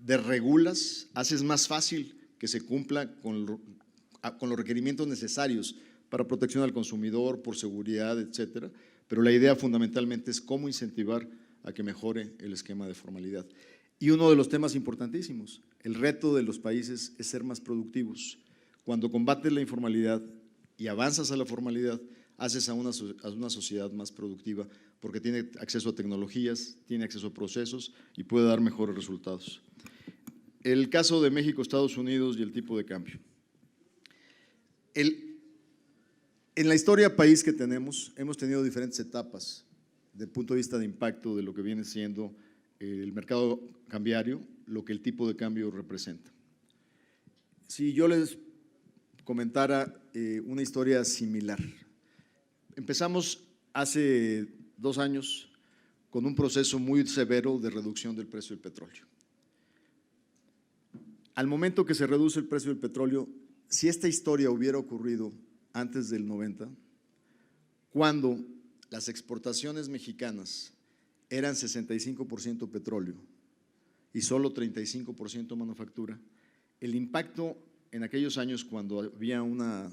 desregulas, haces más fácil que se cumpla con los requerimientos necesarios para protección al consumidor, por seguridad, etcétera, pero la idea fundamentalmente es cómo incentivar a que mejore el esquema de formalidad. Y uno de los temas importantísimos, el reto de los países es ser más productivos. Cuando combates la informalidad y avanzas a la formalidad, haces a una sociedad más productiva porque tiene acceso a tecnologías, tiene acceso a procesos y puede dar mejores resultados. El caso de México, Estados Unidos y el tipo de cambio. En la historia país que tenemos, hemos tenido diferentes etapas desde el punto de vista de impacto de lo que viene siendo el mercado cambiario, lo que el tipo de cambio representa. Si yo les comentara una historia similar, empezamos hace 2 años con un proceso muy severo de reducción del precio del petróleo. Al momento que se reduce el precio del petróleo, si esta historia hubiera ocurrido antes del 90, cuando las exportaciones mexicanas eran 65% petróleo y solo 35% manufactura, el impacto en aquellos años cuando había una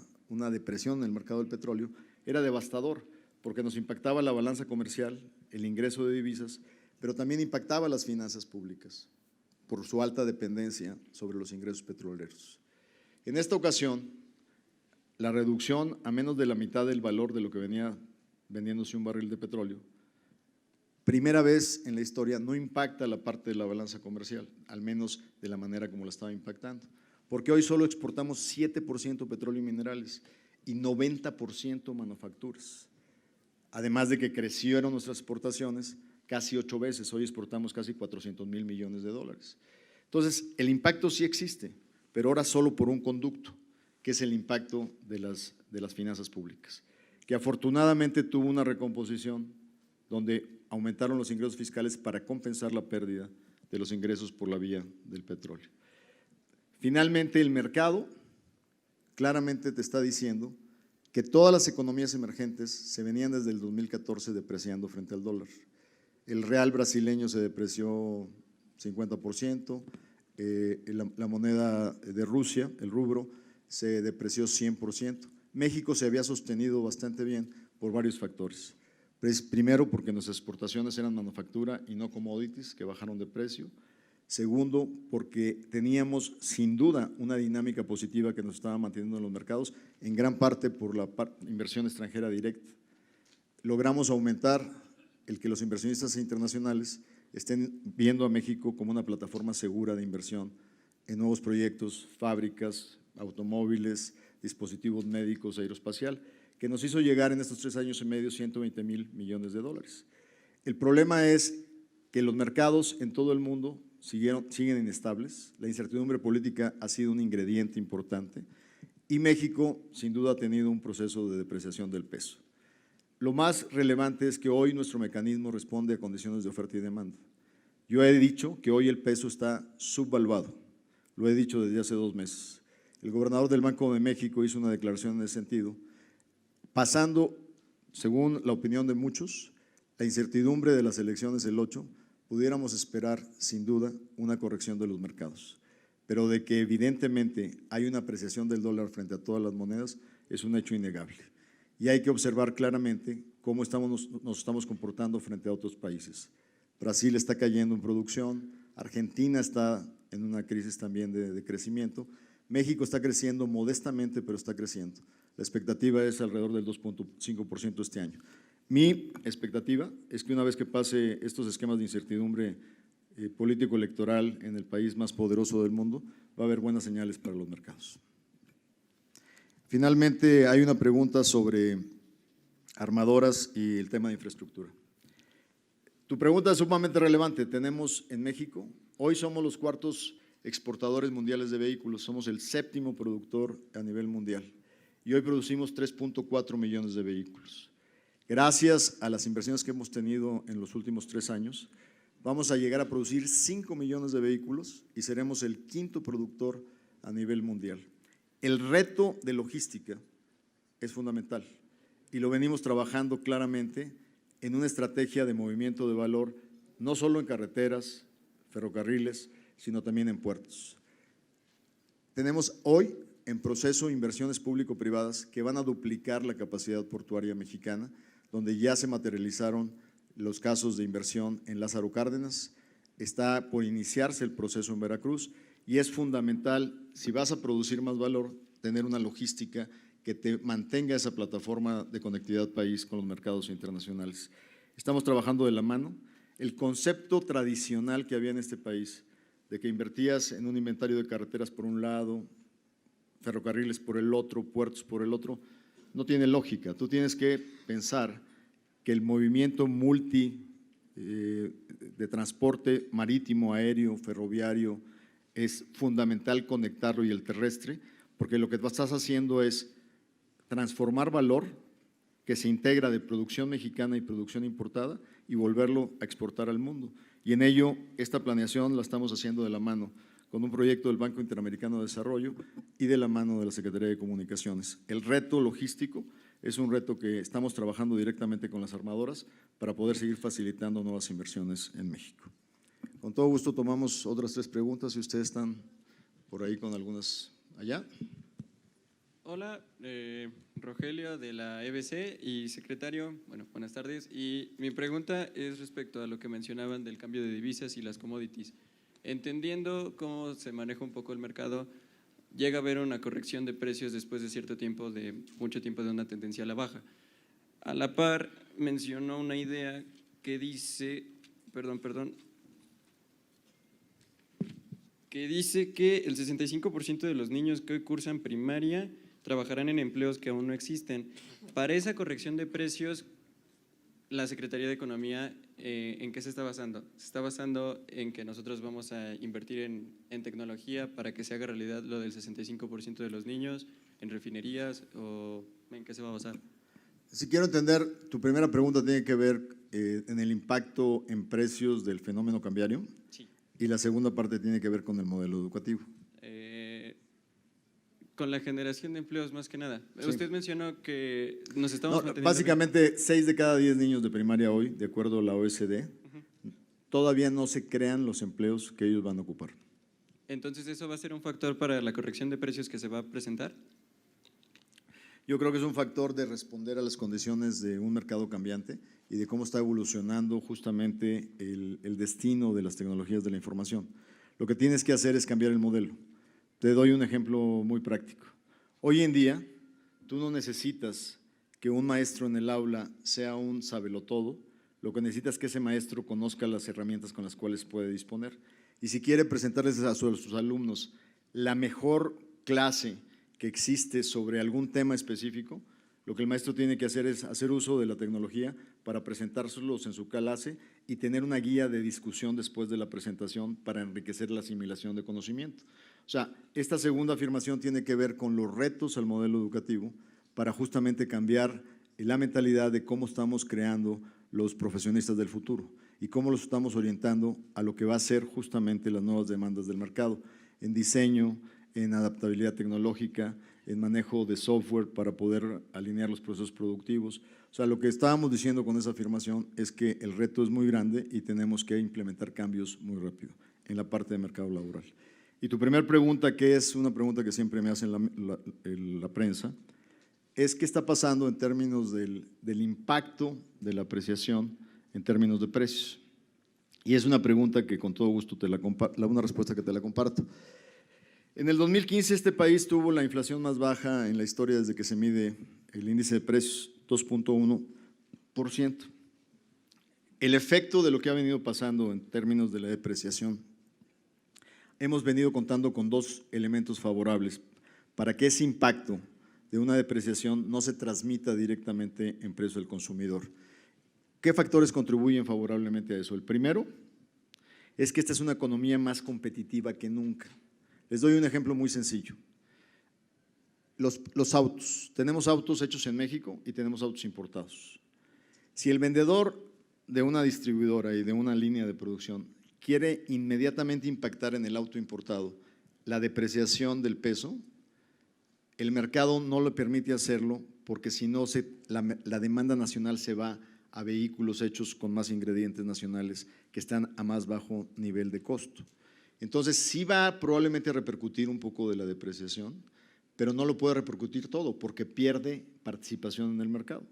depresión en el mercado del petróleo era devastador, porque nos impactaba la balanza comercial, el ingreso de divisas, pero también impactaba las finanzas públicas por su alta dependencia sobre los ingresos petroleros. En esta ocasión, la reducción a menos de la mitad del valor de lo que venía vendiéndose un barril de petróleo, primera vez en la historia no impacta la parte de la balanza comercial, al menos de la manera como la estaba impactando, porque hoy solo exportamos 7% petróleo y minerales y 90% manufacturas, además de que crecieron nuestras exportaciones casi 8 veces, hoy exportamos casi 400,000 millones de dólares. Entonces, el impacto sí existe, pero ahora solo por un conducto, que es el impacto de las finanzas públicas, que afortunadamente tuvo una recomposición donde aumentaron los ingresos fiscales para compensar la pérdida de los ingresos por la vía del petróleo. Finalmente, el mercado claramente te está diciendo que todas las economías emergentes se venían desde el 2014 depreciando frente al dólar. El real brasileño se depreció 50%, la moneda de Rusia, el rublo, se depreció 100%. México se había sostenido bastante bien por varios factores. Primero, porque nuestras exportaciones eran manufactura y no commodities, que bajaron de precio. Segundo, porque teníamos sin duda una dinámica positiva que nos estaba manteniendo en los mercados, en gran parte por la inversión extranjera directa. Logramos aumentar el que los inversionistas internacionales estén viendo a México como una plataforma segura de inversión en nuevos proyectos, fábricas, automóviles, dispositivos médicos, aeroespacial, que nos hizo llegar en estos 3 años y medio 120,000 millones de dólares. El problema es que los mercados en todo el mundo siguen inestables, la incertidumbre política ha sido un ingrediente importante y México sin duda ha tenido un proceso de depreciación del peso. Lo más relevante es que hoy nuestro mecanismo responde a condiciones de oferta y demanda. Yo he dicho que hoy el peso está subvaluado, lo he dicho desde hace 2 meses. El gobernador del Banco de México hizo una declaración en ese sentido, pasando, según la opinión de muchos, la incertidumbre de las elecciones del 8, pudiéramos esperar sin duda una corrección de los mercados, pero de que evidentemente hay una apreciación del dólar frente a todas las monedas es un hecho innegable. Y hay que observar claramente cómo nos estamos comportando frente a otros países. Brasil está cayendo en producción, Argentina está en una crisis también de crecimiento, México está creciendo modestamente, pero está creciendo. La expectativa es alrededor del 2.5% este año. Mi expectativa es que una vez que pase estos esquemas de incertidumbre político-electoral en el país más poderoso del mundo, va a haber buenas señales para los mercados. Finalmente, hay una pregunta sobre armadoras y el tema de infraestructura. Tu pregunta es sumamente relevante. Tenemos en México, hoy somos los 4º exportadores mundiales de vehículos, somos el 7º productor a nivel mundial y hoy producimos 3.4 millones de vehículos. Gracias a las inversiones que hemos tenido en los últimos 3 años, vamos a llegar a producir 5 millones de vehículos y seremos el 5º productor a nivel mundial. El reto de logística es fundamental y lo venimos trabajando claramente en una estrategia de movimiento de valor, no solo en carreteras, ferrocarriles, sino también en puertos. Tenemos hoy en proceso inversiones público-privadas que van a duplicar la capacidad portuaria mexicana, donde ya se materializaron los casos de inversión en Lázaro Cárdenas, está por iniciarse el proceso en Veracruz y es fundamental, si vas a producir más valor, tener una logística que te mantenga esa plataforma de conectividad país con los mercados internacionales. Estamos trabajando de la mano. El concepto tradicional que había en este país, de que invertías en un inventario de carreteras por un lado, ferrocarriles por el otro, puertos por el otro, no tiene lógica. Tú tienes que pensar que el movimiento de transporte marítimo, aéreo, ferroviario, es fundamental conectarlo y el terrestre, porque lo que estás haciendo es transformar valor que se integra de producción mexicana y producción importada y volverlo a exportar al mundo. Y en ello, esta planeación la estamos haciendo de la mano con un proyecto del Banco Interamericano de Desarrollo y de la mano de la Secretaría de Comunicaciones. El reto logístico es un reto que estamos trabajando directamente con las armadoras para poder seguir facilitando nuevas inversiones en México. Con todo gusto tomamos otras 3 preguntas si ustedes están por ahí con algunas allá. Hola, Rogelio de la EBC y secretario, bueno, buenas tardes. Y mi pregunta es respecto a lo que mencionaban del cambio de divisas y las commodities. Entendiendo cómo se maneja un poco el mercado, llega a haber una corrección de precios después de mucho tiempo de una tendencia a la baja. A la par, mencionó una idea que dice, que dice que el 65% de los niños que hoy cursan primaria trabajarán en empleos que aún no existen. Para esa corrección de precios, la Secretaría de Economía, ¿en qué se está basando? ¿Se está basando en que nosotros vamos a invertir en tecnología para que se haga realidad lo del 65% de los niños, en refinerías o en qué se va a basar? Si quiero entender, tu primera pregunta tiene que ver en el impacto en precios del fenómeno cambiario. Sí. Y la segunda parte tiene que ver con el modelo educativo. Con la generación de empleos más que nada. Sí. Usted mencionó que nos estamos manteniendo… Básicamente, 6 de cada 10 niños de primaria hoy, de acuerdo a la OECD, todavía no se crean los empleos que ellos van a ocupar. Entonces, ¿eso va a ser un factor para la corrección de precios que se va a presentar? Yo creo que es un factor de responder a las condiciones de un mercado cambiante y de cómo está evolucionando justamente el destino de las tecnologías de la información. Lo que tienes que hacer es cambiar el modelo. Te doy un ejemplo muy práctico. Hoy en día, tú no necesitas que un maestro en el aula sea un sabelotodo lo que necesita es que ese maestro conozca las herramientas con las cuales puede disponer. Y si quiere presentarles a sus alumnos la mejor clase que existe sobre algún tema específico, lo que el maestro tiene que hacer es hacer uso de la tecnología para presentárselos en su clase y tener una guía de discusión después de la presentación para enriquecer la asimilación de conocimiento. O sea, esta segunda afirmación tiene que ver con los retos al modelo educativo para justamente cambiar la mentalidad de cómo estamos creando los profesionistas del futuro y cómo los estamos orientando a lo que va a ser justamente las nuevas demandas del mercado, en diseño, en adaptabilidad tecnológica, en manejo de software para poder alinear los procesos productivos. O sea, lo que estábamos diciendo con esa afirmación es que el reto es muy grande y tenemos que implementar cambios muy rápido en la parte de mercado laboral. Y tu primera pregunta, que es una pregunta que siempre me hacen la prensa, es qué está pasando en términos del impacto de la apreciación en términos de precios. Y es una pregunta que con todo gusto una respuesta que te la comparto. En el 2015 este país tuvo la inflación más baja en la historia desde que se mide el índice de precios, 2.1%. El efecto de lo que ha venido pasando en términos de la depreciación, hemos venido contando con dos elementos favorables para que ese impacto de una depreciación no se transmita directamente en precio del consumidor. ¿Qué factores contribuyen favorablemente a eso? El primero es que esta es una economía más competitiva que nunca. Les doy un ejemplo muy sencillo. Los autos. Tenemos autos hechos en México y tenemos autos importados. Si el vendedor de una distribuidora y de una línea de producción quiere inmediatamente impactar en el auto importado la depreciación del peso, el mercado no le permite hacerlo porque si no la demanda nacional se va a vehículos hechos con más ingredientes nacionales que están a más bajo nivel de costo. Entonces sí va probablemente a repercutir un poco de la depreciación, pero no lo puede repercutir todo porque pierde participación en el mercado.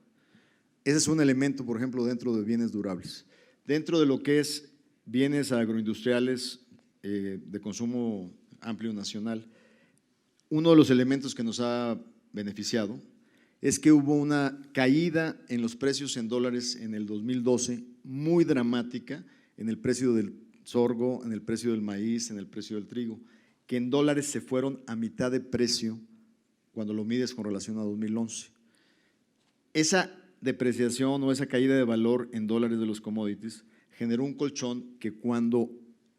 Ese es un elemento, por ejemplo, dentro de bienes durables. Dentro de lo que es bienes agroindustriales de consumo amplio nacional, uno de los elementos que nos ha beneficiado es que hubo una caída en los precios en dólares en el 2012 muy dramática en el precio del sorgo, en el precio del maíz, en el precio del trigo, que en dólares se fueron a mitad de precio cuando lo mides con relación a 2011. Esa depreciación o esa caída de valor en dólares de los commodities generó un colchón que cuando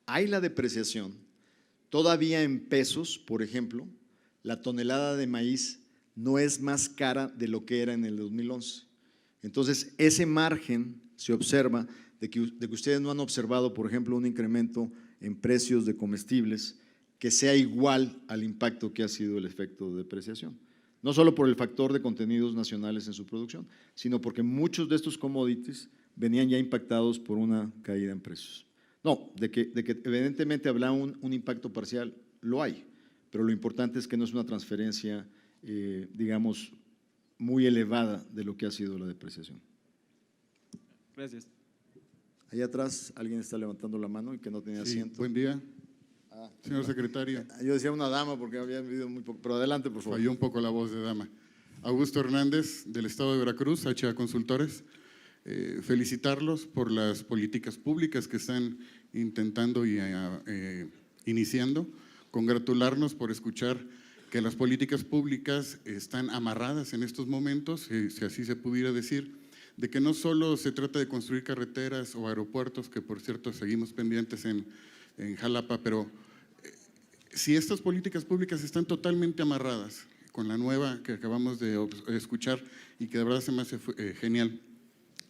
hay la depreciación, todavía en pesos, por ejemplo, la tonelada de maíz no es más cara de lo que era en el 2011. Entonces, ese margen se observa de que ustedes no han observado, por ejemplo, un incremento en precios de comestibles que sea igual al impacto que ha sido el efecto de depreciación. No solo por el factor de contenidos nacionales en su producción, sino porque muchos de estos commodities venían ya impactados por una caída en precios. No, de que evidentemente habrá un impacto parcial, lo hay, pero lo importante es que no es una transferencia, digamos, muy elevada de lo que ha sido la depreciación. Gracias. Allá atrás alguien está levantando la mano y que no tenía asiento. Buen día, señor secretario. Yo decía una dama porque había vivido muy poco, pero adelante, por favor. Falló un poco la voz de dama. Augusto Hernández, del Estado de Veracruz, HA Consultores. Felicitarlos por las políticas públicas que están intentando y iniciando. Congratularnos por escuchar que las políticas públicas están amarradas en estos momentos, si así se pudiera decir, de que no solo se trata de construir carreteras o aeropuertos, que por cierto seguimos pendientes en Jalapa, pero si estas políticas públicas están totalmente amarradas con la nueva que acabamos de escuchar y que de verdad se me hace genial,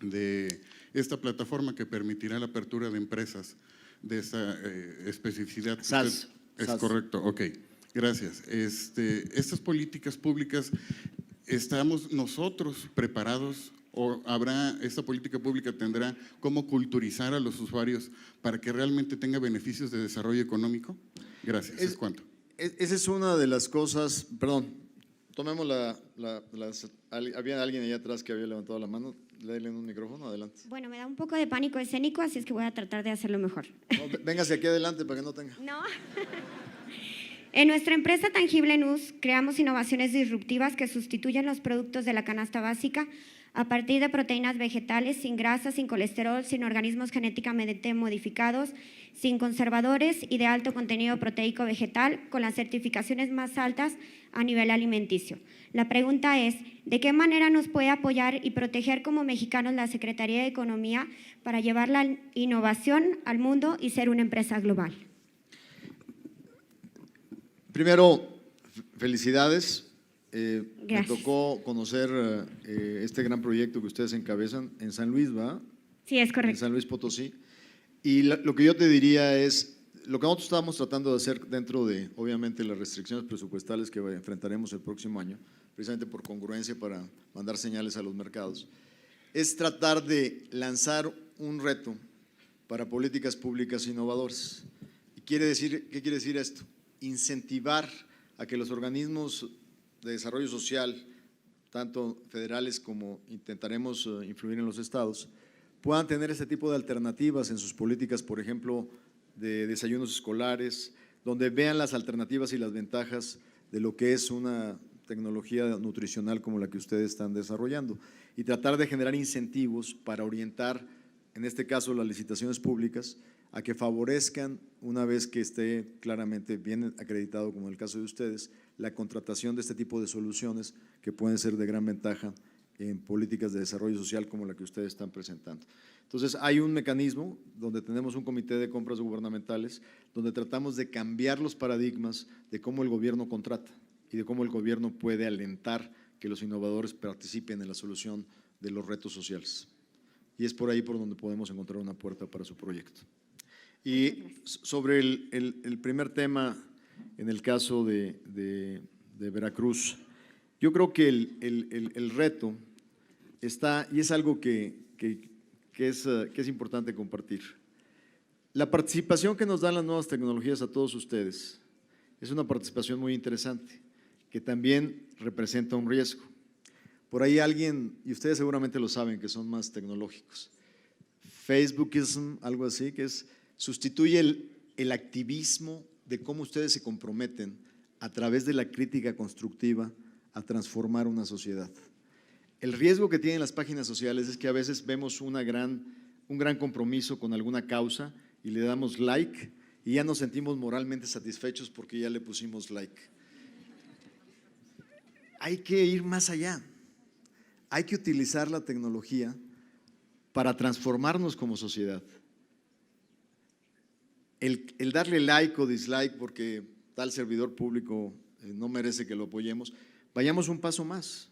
de esta plataforma que permitirá la apertura de empresas de esa especificidad. SAS. Es correcto, ok, gracias. Estas políticas públicas, ¿estamos nosotros preparados o esta política pública tendrá cómo culturizar a los usuarios para que realmente tenga beneficios de desarrollo económico? Gracias, ¿es cuánto? Esa es una de las cosas, perdón, tomemos había alguien allá atrás que había levantado la mano, denle un micrófono, adelante. Bueno, me da un poco de pánico escénico, así es que voy a tratar de hacerlo mejor. No, véngase aquí adelante para que no tenga. No. En nuestra empresa Tangible News creamos innovaciones disruptivas que sustituyen los productos de la canasta básica a partir de proteínas vegetales sin grasa, sin colesterol, sin organismos genéticamente modificados, sin conservadores y de alto contenido proteico vegetal, con las certificaciones más altas a nivel alimenticio. La pregunta es, ¿de qué manera nos puede apoyar y proteger como mexicanos la Secretaría de Economía para llevar la innovación al mundo y ser una empresa global? Primero, felicidades. Me Gracias. tocó conocer este gran proyecto que ustedes encabezan en San Luis, ¿va? Sí, es En correcto. San Luis Potosí. Y lo que yo te diría es, lo que nosotros estamos tratando de hacer dentro de, obviamente, las restricciones presupuestales que enfrentaremos el próximo año, precisamente por congruencia para mandar señales a los mercados, es tratar de lanzar un reto para políticas públicas innovadoras. ¿Y ¿qué quiere decir esto? Incentivar a que los organismos de desarrollo social, tanto federales como intentaremos influir en los estados, puedan tener este tipo de alternativas en sus políticas, por ejemplo, de desayunos escolares, donde vean las alternativas y las ventajas de lo que es una tecnología nutricional como la que ustedes están desarrollando y tratar de generar incentivos para orientar, en este caso, las licitaciones públicas a que favorezcan, una vez que esté claramente bien acreditado, como en el caso de ustedes, la contratación de este tipo de soluciones que pueden ser de gran ventaja en políticas de desarrollo social como la que ustedes están presentando. Entonces, hay un mecanismo donde tenemos un comité de compras gubernamentales, donde tratamos de cambiar los paradigmas de cómo el gobierno contrata y de cómo el gobierno puede alentar que los innovadores participen en la solución de los retos sociales. Y es por ahí por donde podemos encontrar una puerta para su proyecto. Y sobre el primer tema, en el caso de Veracruz, yo creo que el reto está, y es algo que es importante compartir. La participación que nos dan las nuevas tecnologías a todos ustedes es una participación muy interesante, que también representa un riesgo. Por ahí alguien, y ustedes seguramente lo saben, que son más tecnológicos, Facebookism, algo así, que sustituye el activismo de cómo ustedes se comprometen a través de la crítica constructiva a transformar una sociedad. El riesgo que tienen las páginas sociales es que a veces vemos un gran compromiso con alguna causa y le damos like y ya nos sentimos moralmente satisfechos porque ya le pusimos like. Hay que ir más allá. Hay que utilizar la tecnología para transformarnos como sociedad. El darle like o dislike porque tal servidor público no merece que lo apoyemos, vayamos un paso más.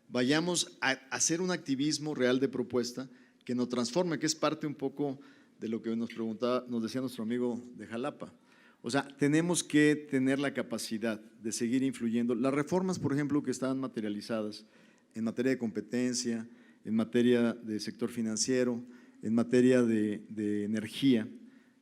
Vayamos a hacer un activismo real de propuesta que nos transforme, que es parte un poco de lo que nos decía nuestro amigo de Jalapa. O sea, tenemos que tener la capacidad de seguir influyendo. Las reformas, por ejemplo, que están materializadas en materia de competencia, en materia de sector financiero, en materia de energía,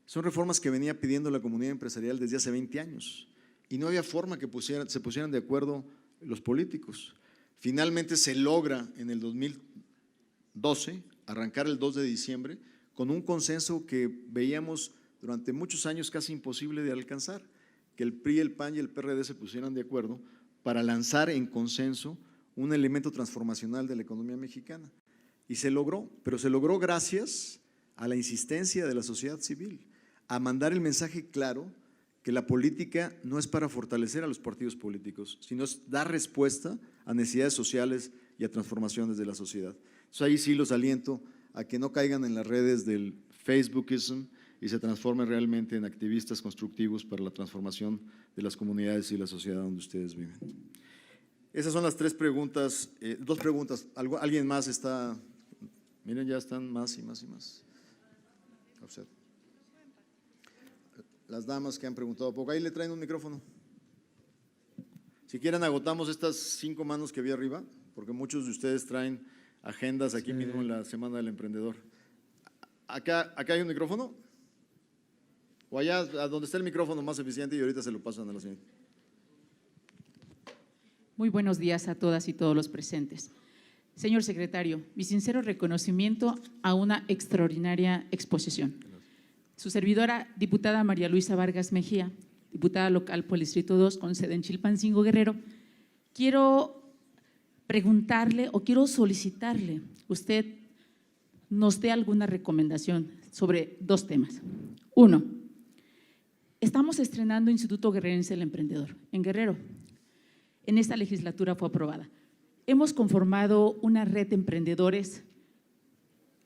son reformas que venía pidiendo la comunidad empresarial desde hace 20 años y no había forma que se pusieran de acuerdo los políticos. Finalmente se logra en el 2012 arrancar el 2 de diciembre con un consenso que veíamos durante muchos años casi imposible de alcanzar, que el PRI, el PAN y el PRD se pusieran de acuerdo para lanzar en consenso un elemento transformacional de la economía mexicana. Y se logró, pero se logró gracias a la insistencia de la sociedad civil, a mandar el mensaje claro que la política no es para fortalecer a los partidos políticos, sino es dar respuesta a necesidades sociales y a transformaciones de la sociedad. Entonces ahí sí los aliento a que no caigan en las redes del Facebookism y se transformen realmente en activistas constructivos para la transformación de las comunidades y la sociedad donde ustedes viven. Esas son las tres preguntas, dos preguntas. ¿Alguien más está? Miren, ya están más y más y más. Observen. Las damas que han preguntado poco. Ahí le traen un micrófono. Si quieren, agotamos estas 5 manos que vi arriba, porque muchos de ustedes traen agendas aquí mismo en la Semana del Emprendedor. ¿Acá hay un micrófono? O allá, a donde está el micrófono más eficiente, y ahorita se lo pasan a la señora. Muy buenos días a todas y todos los presentes. Señor secretario, mi sincero reconocimiento a una extraordinaria exposición. Su servidora, diputada María Luisa Vargas Mejía, diputada local por el Distrito 2 con sede en Chilpancingo, Guerrero. Quiero preguntarle o quiero solicitarle, usted nos dé alguna recomendación sobre dos temas. Uno, estamos estrenando Instituto Guerrerense del Emprendedor en Guerrero. En esta legislatura fue aprobada. Hemos conformado una red de emprendedores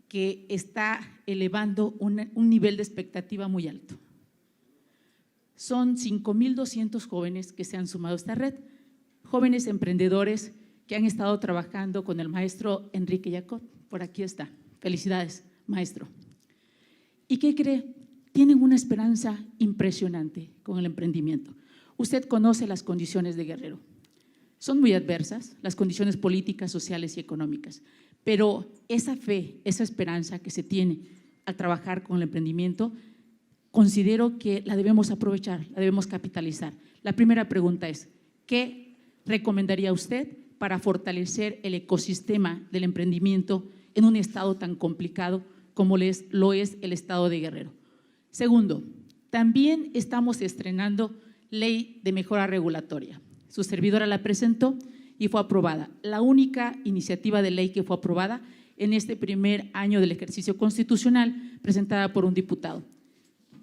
que está elevando un nivel de expectativa muy alto. Son 5,200 jóvenes que se han sumado a esta red, jóvenes emprendedores que han estado trabajando con el maestro Enrique Jacob. Por aquí está. Felicidades, maestro. ¿Y qué cree? Tienen una esperanza impresionante con el emprendimiento. Usted conoce las condiciones de Guerrero. Son muy adversas, las condiciones políticas, sociales y económicas, pero esa fe, esa esperanza que se tiene al trabajar con el emprendimiento, considero que la debemos aprovechar, la debemos capitalizar. La primera pregunta es, ¿qué recomendaría usted para fortalecer el ecosistema del emprendimiento en un estado tan complicado como lo es el estado de Guerrero? Segundo, también estamos estrenando ley de mejora regulatoria. Su servidora la presentó y fue aprobada. La única iniciativa de ley que fue aprobada en este primer año del ejercicio constitucional, presentada por un diputado.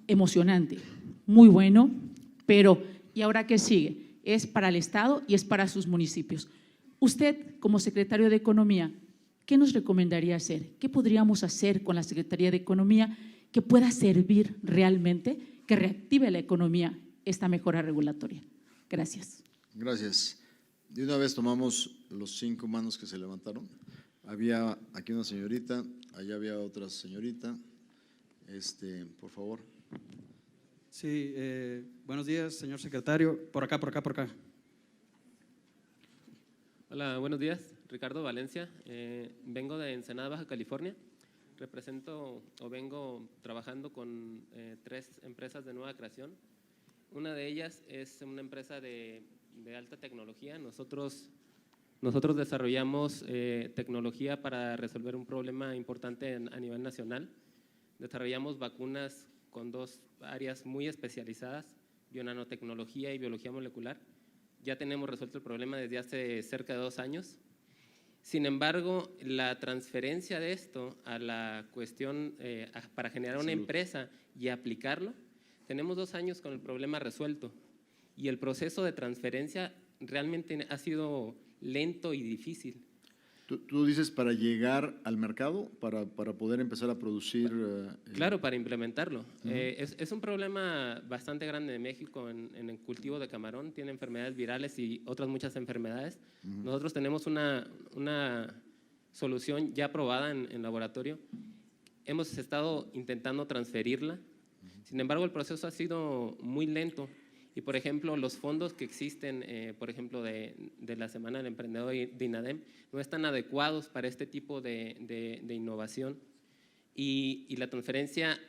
Emocionante, muy bueno, pero ¿y ahora qué sigue? Es para el Estado y es para sus municipios. Usted, como secretario de Economía, ¿qué nos recomendaría hacer? ¿Qué podríamos hacer con la Secretaría de Economía que pueda servir realmente, que reactive la economía esta mejora regulatoria? Gracias. Gracias. De una vez tomamos los 5 manos que se levantaron. Había aquí una señorita, allá había otra señorita. Por favor. Sí, buenos días, señor secretario. Por acá, por acá, por acá. Hola, buenos días. Ricardo Valencia. Vengo de Ensenada, Baja California. Vengo trabajando con 3 empresas de nueva creación. Una de ellas es una empresa de alta tecnología. Nosotros desarrollamos tecnología para resolver un problema importante a nivel nacional. Desarrollamos vacunas con 2 áreas muy especializadas, bionanotecnología y biología molecular. Ya tenemos resuelto el problema desde hace cerca de 2 años. Sin embargo, la transferencia de esto a la cuestión para generar una empresa y aplicarlo, tenemos 2 años con el problema resuelto y el proceso de transferencia realmente ha sido lento y difícil. ¿Tú dices para llegar al mercado, para poder empezar a producir? Claro, para implementarlo. Es un problema bastante grande de México en el cultivo de camarón. Tiene enfermedades virales y otras muchas enfermedades. Nosotros tenemos una solución ya probada en laboratorio. Hemos estado intentando transferirla. Sin embargo, el proceso ha sido muy lento. Y, por ejemplo, los fondos que existen, por ejemplo, de la Semana del Emprendedor de INADEM, no están adecuados para este tipo de innovación. Y la transferencia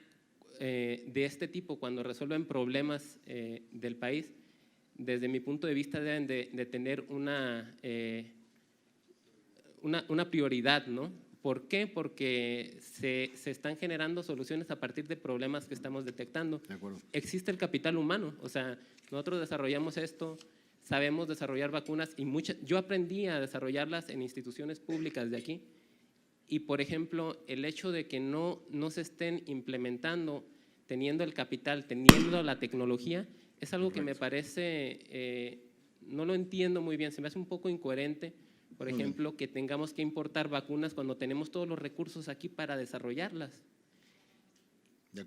de este tipo, cuando resuelven problemas del país, desde mi punto de vista deben de tener una prioridad, ¿no? ¿Por qué? Porque se están generando soluciones a partir de problemas que estamos detectando. De acuerdo. Existe el capital humano, o sea, nosotros desarrollamos esto, sabemos desarrollar vacunas y yo aprendí a desarrollarlas en instituciones públicas de aquí. Y, por ejemplo, el hecho de que no se estén implementando, teniendo el capital, teniendo la tecnología, es algo que me parece, no lo entiendo muy bien, se me hace un poco incoherente. Por ejemplo, que tengamos que importar vacunas cuando tenemos todos los recursos aquí para desarrollarlas.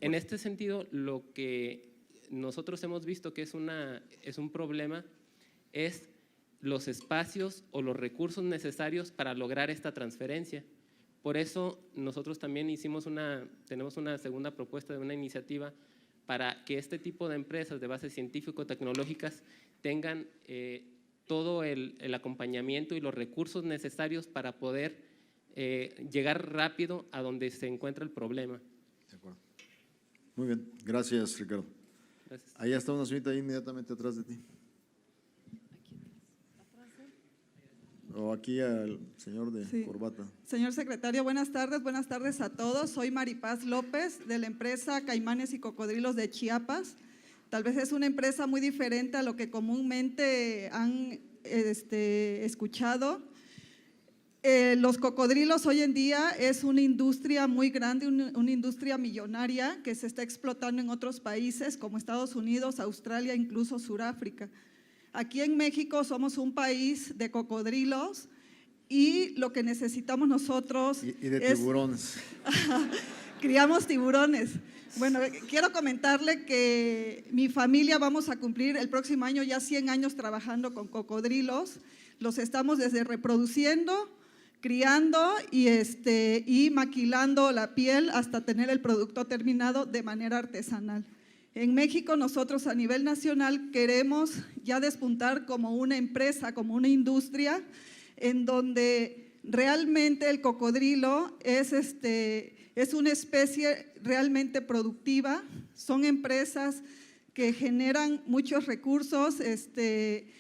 En este sentido, lo que nosotros hemos visto que es un problema es los espacios o los recursos necesarios para lograr esta transferencia. Por eso nosotros también tenemos una segunda propuesta de una iniciativa para que este tipo de empresas de base científico-tecnológicas tengan todo el acompañamiento y los recursos necesarios para poder llegar rápido a donde se encuentra el problema. De acuerdo. Muy bien, gracias, Ricardo. Gracias. Ahí está una señorita ahí inmediatamente atrás de ti. O aquí al señor de corbata. Señor secretario, buenas tardes a todos. Soy Maripaz López de la empresa Caimanes y Cocodrilos de Chiapas. Tal vez es una empresa muy diferente a lo que comúnmente han escuchado. Los cocodrilos hoy en día es una industria muy grande, una industria millonaria que se está explotando en otros países como Estados Unidos, Australia, incluso Sudáfrica. Aquí en México somos un país de cocodrilos y lo que necesitamos nosotros y de tiburones. Criamos tiburones. Bueno, quiero comentarle que mi familia vamos a cumplir el próximo año ya 100 años trabajando con cocodrilos. Los estamos desde reproduciendo, criando y maquilando la piel hasta tener el producto terminado de manera artesanal. En México nosotros a nivel nacional queremos ya despuntar como una empresa, como una industria en donde realmente el cocodrilo es una especie realmente productiva. Son empresas que generan muchos recursos,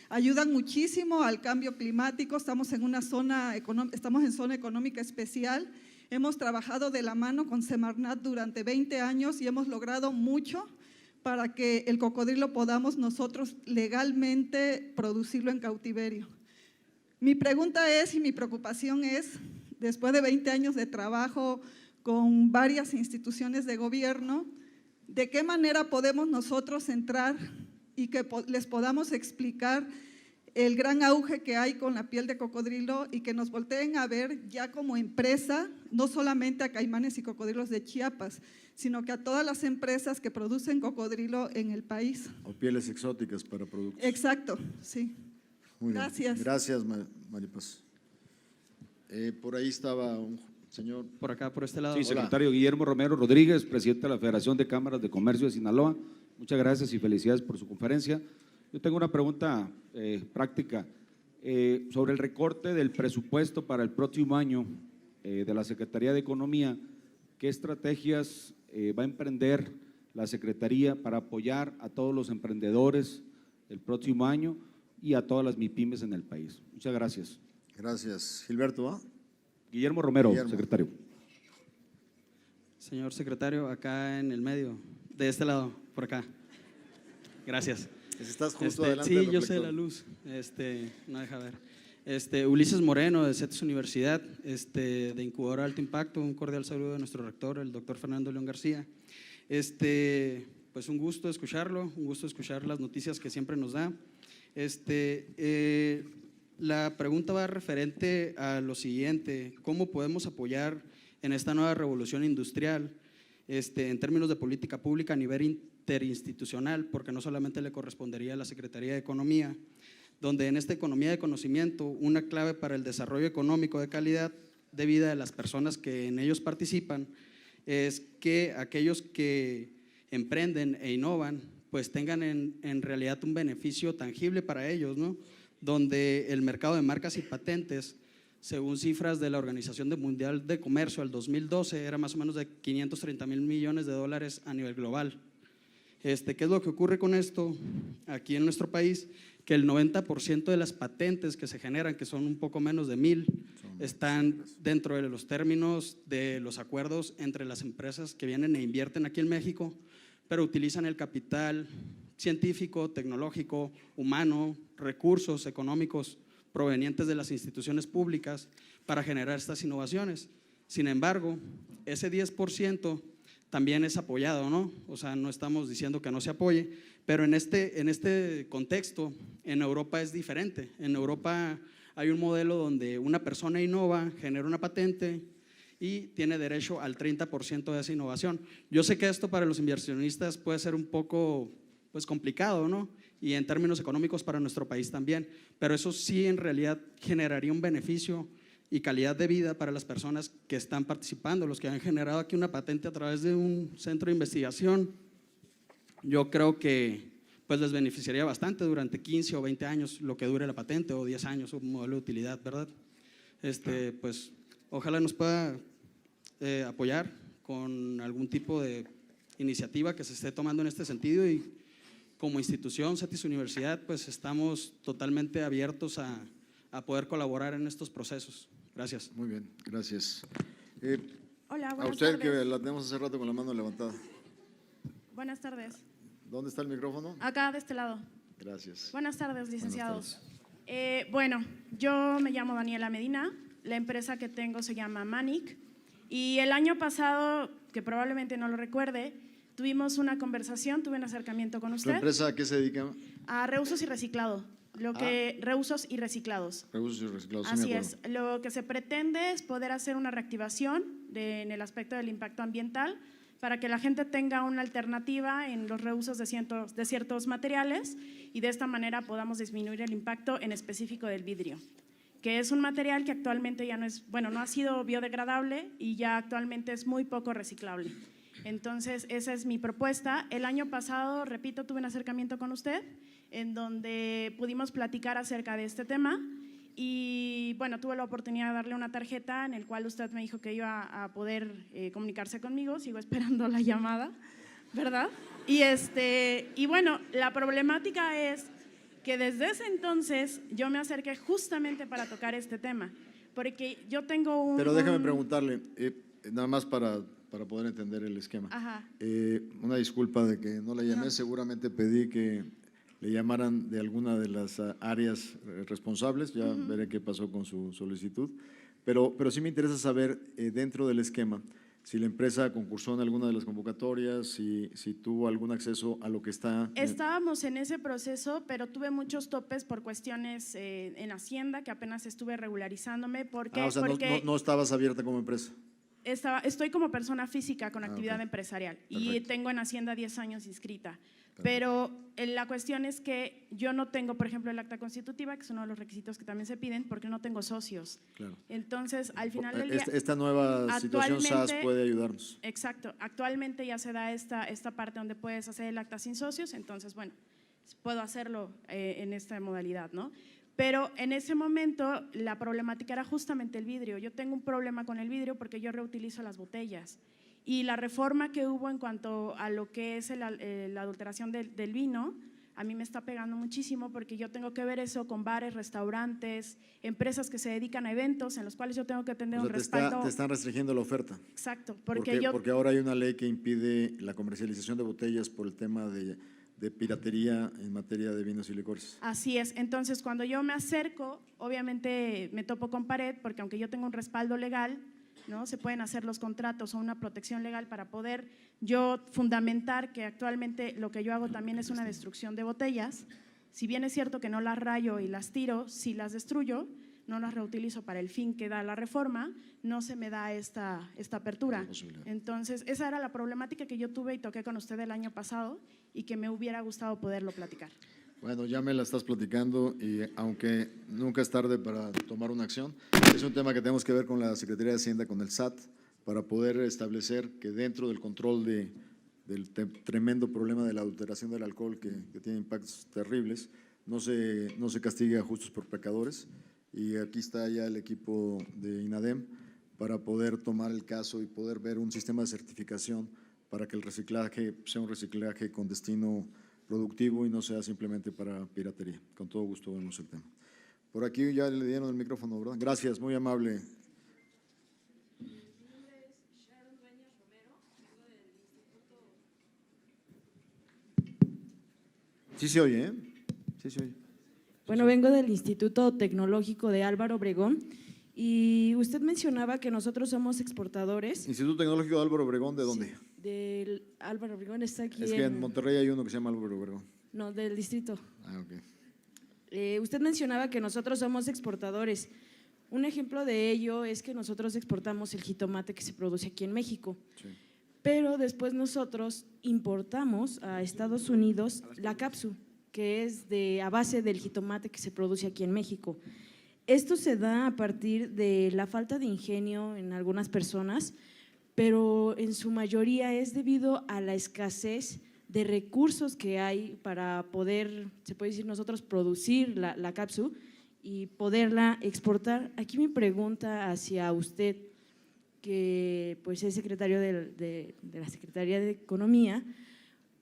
ayudan muchísimo al cambio climático. Estamos en zona económica especial. Hemos trabajado de la mano con Semarnat durante 20 años y hemos logrado mucho para que el cocodrilo podamos nosotros legalmente producirlo en cautiverio. Mi pregunta es y mi preocupación es, después de 20 años de trabajo con varias instituciones de gobierno, ¿de qué manera podemos nosotros entrar y que les podamos explicar el gran auge que hay con la piel de cocodrilo y que nos volteen a ver ya como empresa, no solamente a Caimanes y Cocodrilos de Chiapas, sino que a todas las empresas que producen cocodrilo en el país? O pieles exóticas para productos. Exacto, sí. Muy bien. Gracias. Gracias, María Paz. Por ahí estaba un señor. Por acá, por este lado. Sí, Hola. secretario Guillermo Romero Rodríguez, presidente de la Federación de Cámaras de Comercio de Sinaloa. Muchas gracias y felicidades por su conferencia. Yo tengo una pregunta práctica sobre el recorte del presupuesto para el próximo año de la Secretaría de Economía. ¿Qué estrategias va a emprender la Secretaría para apoyar a todos los emprendedores el próximo año y a todas las MIPYMES en el país? Muchas gracias. Gracias. Gilberto, ¿ah? Guillermo Romero, Guillermo. secretario. Señor secretario, acá en el medio, de este lado, por acá. Gracias. Estás justo adelante Sí, del yo sé reflector. la luz, no deja ver. Ulises Moreno, de CETES Universidad, de Incubadora Alto Impacto, un cordial saludo de nuestro rector, el doctor Fernando León García. Pues un gusto escucharlo, un gusto escuchar las noticias que siempre nos da. La pregunta va referente a lo siguiente: ¿cómo podemos apoyar en esta nueva revolución industrial en términos de política pública a nivel interinstitucional? Porque no solamente le correspondería a la Secretaría de Economía, donde en esta economía de conocimiento una clave para el desarrollo económico de calidad de vida de las personas que en ellos participan es que aquellos que emprenden e innovan pues tengan en realidad un beneficio tangible para ellos, ¿no? Donde el mercado de marcas y patentes, según cifras de la Organización Mundial de Comercio al 2012, era más o menos de 530,000 millones de dólares a nivel global. ¿Qué es lo que ocurre con esto aquí en nuestro país? Que el 90% de las patentes que se generan, que son un poco menos de 1,000, están dentro de los términos de los acuerdos entre las empresas que vienen e invierten aquí en México, pero utilizan el capital científico, tecnológico, humano, recursos económicos provenientes de las instituciones públicas para generar estas innovaciones. Sin embargo, ese 10% también es apoyado, ¿no? O sea, no estamos diciendo que no se apoye, pero en este contexto, en Europa es diferente. En Europa hay un modelo donde una persona innova, genera una patente y tiene derecho al 30% de esa innovación. Yo sé que esto para los inversionistas puede ser un poco complicado, ¿no? Y en términos económicos para nuestro país también, pero eso sí en realidad generaría un beneficio y calidad de vida para las personas que están participando, los que han generado aquí una patente a través de un centro de investigación. Yo creo que pues les beneficiaría bastante durante 15 o 20 años, lo que dure la patente, o 10 años, un modelo de utilidad, ¿verdad? Pues ojalá nos pueda apoyar con algún tipo de iniciativa que se esté tomando en este sentido, y como institución, CETES Universidad, pues estamos totalmente abiertos a poder colaborar en estos procesos. Gracias. Muy bien, gracias. Hola, A buenas usted tardes. que la tenemos hace rato con la mano levantada. Buenas tardes. ¿Dónde está el micrófono? Acá, de este lado. Gracias. Buenas tardes, licenciados. Buenas tardes. Bueno, yo me llamo Daniela Medina, la empresa que tengo se llama Manic, y el año pasado, que probablemente no lo recuerde, tuvimos una conversación, tuve un acercamiento con ¿Tu usted. empresa a qué se dedica? A reusos y reciclado. Reusos y reciclados. Reusos y reciclados, sí, Así me acuerdo. es. Lo que se pretende es poder hacer una reactivación en el aspecto del impacto ambiental para que la gente tenga una alternativa en los reusos de ciertos materiales y de esta manera podamos disminuir el impacto en específico del vidrio, que es un material que actualmente ya no es, bueno, no ha sido biodegradable y ya actualmente es muy poco reciclable. Entonces, esa es mi propuesta. El año pasado, repito, tuve un acercamiento con usted en donde pudimos platicar acerca de este tema y, bueno, tuve la oportunidad de darle una tarjeta en el cual usted me dijo que iba a poder comunicarse conmigo. Sigo esperando la llamada, ¿verdad? Y bueno, la problemática es que desde ese entonces yo me acerqué justamente para tocar este tema, porque yo tengo un… Pero déjame preguntarle, nada más para poder entender el esquema. Ajá. Una disculpa de que no la llamé, seguramente pedí que le llamaran de alguna de las áreas responsables, ya veré qué pasó con su solicitud, pero sí me interesa saber dentro del esquema si la empresa concursó en alguna de las convocatorias, si tuvo algún acceso a lo que está… Estábamos en ese proceso, pero tuve muchos topes por cuestiones en Hacienda, que apenas estuve regularizándome. Porque o sea, no estabas abierta como empresa. Estoy como persona física con actividad empresarial y tengo en Hacienda 10 años inscrita. Pero la cuestión es que yo no tengo, por ejemplo, el acta constitutiva, que es uno de los requisitos que también se piden, porque no tengo socios. Claro. Entonces, al final del día… Esta nueva situación SAS puede ayudarnos. Exacto. Actualmente ya se da esta parte donde puedes hacer el acta sin socios, entonces, bueno, puedo hacerlo en esta modalidad, ¿no? Pero en ese momento la problemática era justamente el vidrio. Yo tengo un problema con el vidrio porque yo reutilizo las botellas. Y la reforma que hubo en cuanto a lo que es la adulteración del vino, a mí me está pegando muchísimo porque yo tengo que ver eso con bares, restaurantes, empresas que se dedican a eventos en los cuales yo tengo que tener un respaldo. Te están restringiendo la oferta. Exacto. Porque ahora hay una ley que impide la comercialización de botellas por el tema de piratería en materia de vinos y licores. Así es. Entonces, cuando yo me acerco, obviamente me topo con pared porque aunque yo tengo un respaldo legal, ¿no? Se pueden hacer los contratos o una protección legal para poder yo fundamentar que actualmente lo que yo hago también es una destrucción de botellas. Si bien es cierto que no las rayo y las tiro, si las destruyo, no las reutilizo para el fin que da la reforma, no se me da esta apertura. Entonces, esa era la problemática que yo tuve y toqué con usted el año pasado y que me hubiera gustado poderlo platicar. Bueno, ya me la estás platicando y aunque nunca es tarde para tomar una acción, es un tema que tenemos que ver con la Secretaría de Hacienda, con el SAT, para poder establecer que dentro del control del tremendo problema de la adulteración del alcohol que tiene impactos terribles, no se castigue a justos por pecadores. Y aquí está ya el equipo de INADEM para poder tomar el caso y poder ver un sistema de certificación para que el reciclaje sea un reciclaje con destino productivo y no sea simplemente para piratería. Con todo gusto vemos el tema. Por aquí ya le dieron el micrófono, ¿verdad? Gracias, muy amable. Sí se oye, ¿eh? Sí se oye. Bueno, vengo del Instituto Tecnológico de Álvaro Obregón y usted mencionaba que nosotros somos exportadores. Instituto Tecnológico de Álvaro Obregón, ¿de dónde? Sí, del Álvaro Obregón, está aquí. Es que en Monterrey hay uno que se llama Álvaro Obregón. No, del distrito. Ah, ok. Usted mencionaba que nosotros somos exportadores. Un ejemplo de ello es que nosotros exportamos el jitomate que se produce aquí en México. Sí. Pero después nosotros importamos a Estados Unidos la capsu, que es a base del jitomate que se produce aquí en México. Esto se da a partir de la falta de ingenio en algunas personas, pero en su mayoría es debido a la escasez de recursos que hay para poder, se puede decir nosotros, producir la capsu y poderla exportar. Aquí mi pregunta hacia usted, que pues es secretario de la Secretaría de Economía,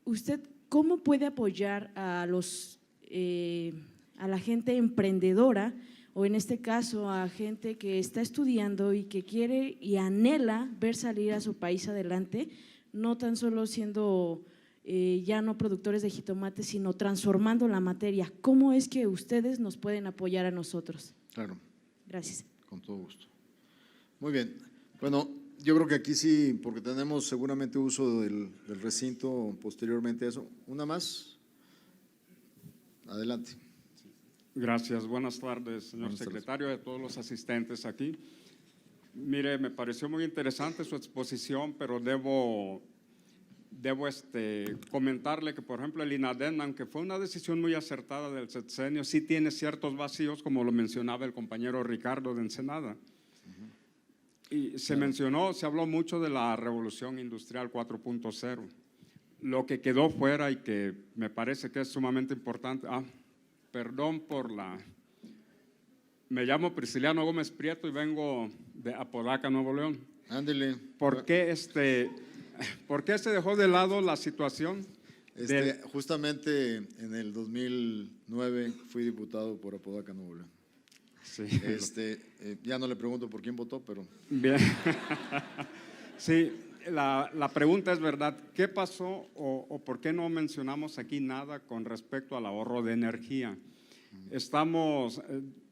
¿usted cómo puede apoyar a la gente emprendedora o en este caso a gente que está estudiando y que quiere y anhela ver salir a su país adelante, no tan solo siendo ya no productores de jitomate, sino transformando la materia. ¿Cómo es que ustedes nos pueden apoyar a nosotros? Claro. Gracias. Con todo gusto. Muy bien. Bueno, yo creo que aquí sí, porque tenemos seguramente uso del recinto posteriormente a eso. ¿Una más? Adelante. Gracias. Buenas tardes, señor Buenas tardes. secretario, y a todos los asistentes aquí. Mire, me pareció muy interesante su exposición, pero debo comentarle que, por ejemplo, el INADEM, aunque fue una decisión muy acertada del sexenio, sí tiene ciertos vacíos, como lo mencionaba el compañero Ricardo de Ensenada. Y se mencionó, se habló mucho de la revolución industrial 4.0. Lo que quedó fuera y que me parece que es sumamente importante, perdón por la… Me llamo Prisciliano Gómez Prieto y vengo de Apodaca, Nuevo León. Ándele. ¿Por qué se dejó de lado la situación? Justamente en el 2009 fui diputado por Apodaca, Nuevo León. Sí. Ya no le pregunto por quién votó, pero… Bien. Sí, la pregunta es verdad, ¿qué pasó o por qué no mencionamos aquí nada con respecto al ahorro de energía? Estamos,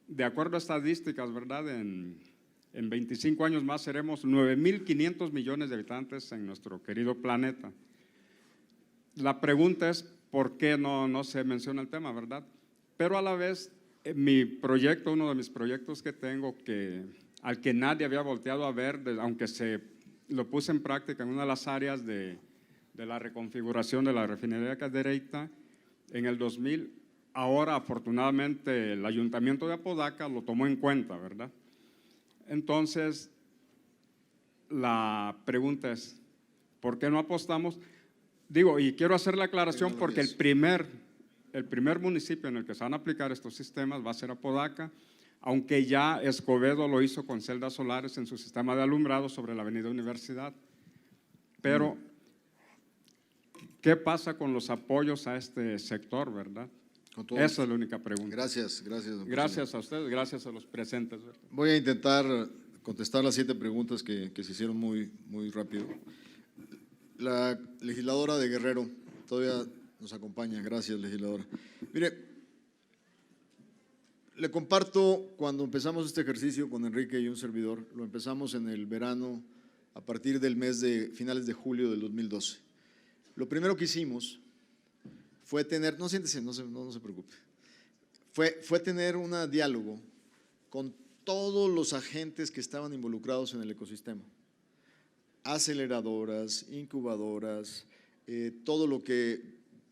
de acuerdo a estadísticas, ¿verdad? En 25 años más seremos 9.500 millones de habitantes en nuestro querido planeta. La pregunta es, ¿por qué no se menciona el tema, verdad? Pero a la vez, mi proyecto, uno de mis proyectos que tengo, al que nadie había volteado a ver, aunque lo puse en práctica en una de las áreas de la reconfiguración de la refinería Cadereyta en el 2000, ahora afortunadamente el Ayuntamiento de Apodaca lo tomó en cuenta, ¿verdad? Entonces, la pregunta es, ¿por qué no apostamos? Digo, y quiero hacer la aclaración porque el primer municipio en el que se van a aplicar estos sistemas va a ser Apodaca, aunque ya Escobedo lo hizo con celdas solares en su sistema de alumbrado sobre la avenida Universidad. Pero, ¿qué pasa con los apoyos a este sector, verdad? Esa es la única pregunta. Gracias. Gracias a ustedes, gracias a los presentes, ¿verdad? Voy a intentar contestar las 7 preguntas que se hicieron muy rápido. La legisladora de Guerrero todavía nos acompaña. Gracias, legisladora. Mire, le comparto, cuando empezamos este ejercicio con Enrique y un servidor, lo empezamos en el verano a partir del mes de finales de julio del 2012. Lo primero que hicimos fue tener, no siéntese, no se preocupe, fue tener un diálogo con todos los agentes que estaban involucrados en el ecosistema, aceleradoras, incubadoras, todo lo que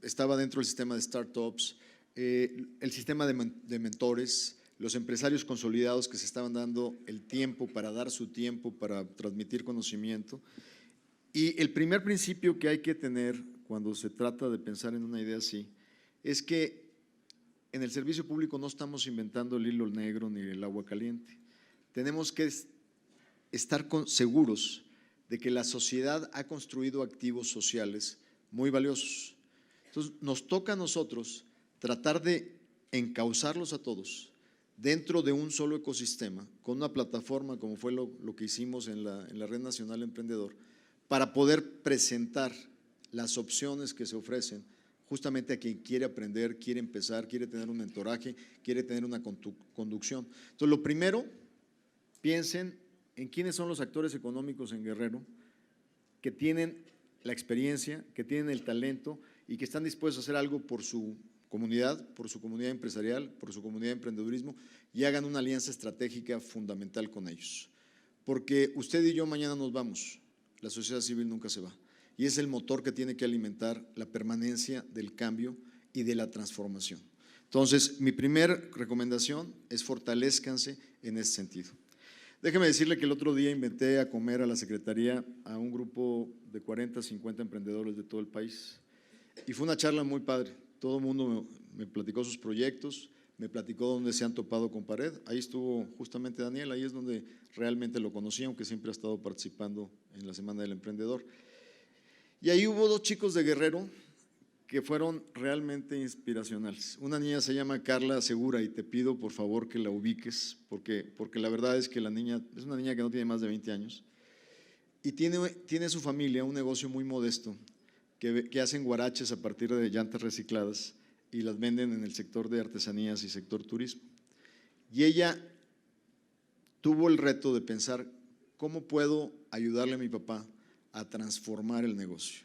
estaba dentro del sistema de startups, el sistema de mentores, los empresarios consolidados que se estaban dando el tiempo para dar su tiempo para transmitir conocimiento. Y el primer principio que hay que tener cuando se trata de pensar en una idea así es que en el servicio público no estamos inventando el hilo negro ni el agua caliente. Tenemos que estar seguros de que la sociedad ha construido activos sociales muy valiosos. Entonces, nos toca a nosotros tratar de encauzarlos a todos dentro de un solo ecosistema, con una plataforma como fue lo que hicimos en la Red Nacional Emprendedor, para poder presentar las opciones que se ofrecen justamente a quien quiere aprender, quiere empezar, quiere tener un mentoraje, quiere tener una conducción. Entonces, lo primero, piensen en quiénes son los actores económicos en Guerrero que tienen la experiencia, que tienen el talento y que están dispuestos a hacer algo por su comunidad empresarial, por su comunidad de emprendedurismo, y hagan una alianza estratégica fundamental con ellos. Porque usted y yo mañana nos vamos, la sociedad civil nunca se va, y es el motor que tiene que alimentar la permanencia del cambio y de la transformación. Entonces, mi primera recomendación es fortalezcanse en ese sentido. Déjeme decirle que el otro día inventé a comer a la Secretaría a un grupo de 40, 50 emprendedores de todo el país, y fue una charla muy padre. Todo el mundo me platicó sus proyectos, me platicó dónde se han topado con pared. Ahí estuvo justamente Daniel, ahí es donde realmente lo conocí, aunque siempre ha estado participando en la Semana del Emprendedor. Y ahí hubo 2 chicos de Guerrero que fueron realmente inspiracionales. Una niña se llama Carla Segura y te pido por favor que la ubiques, porque la verdad es que la niña es una niña que no tiene más de 20 años y tiene su familia un negocio muy modesto, que hacen guaraches a partir de llantas recicladas y las venden en el sector de artesanías y sector turismo. Y ella tuvo el reto de pensar, ¿cómo puedo ayudarle a mi papá a transformar el negocio?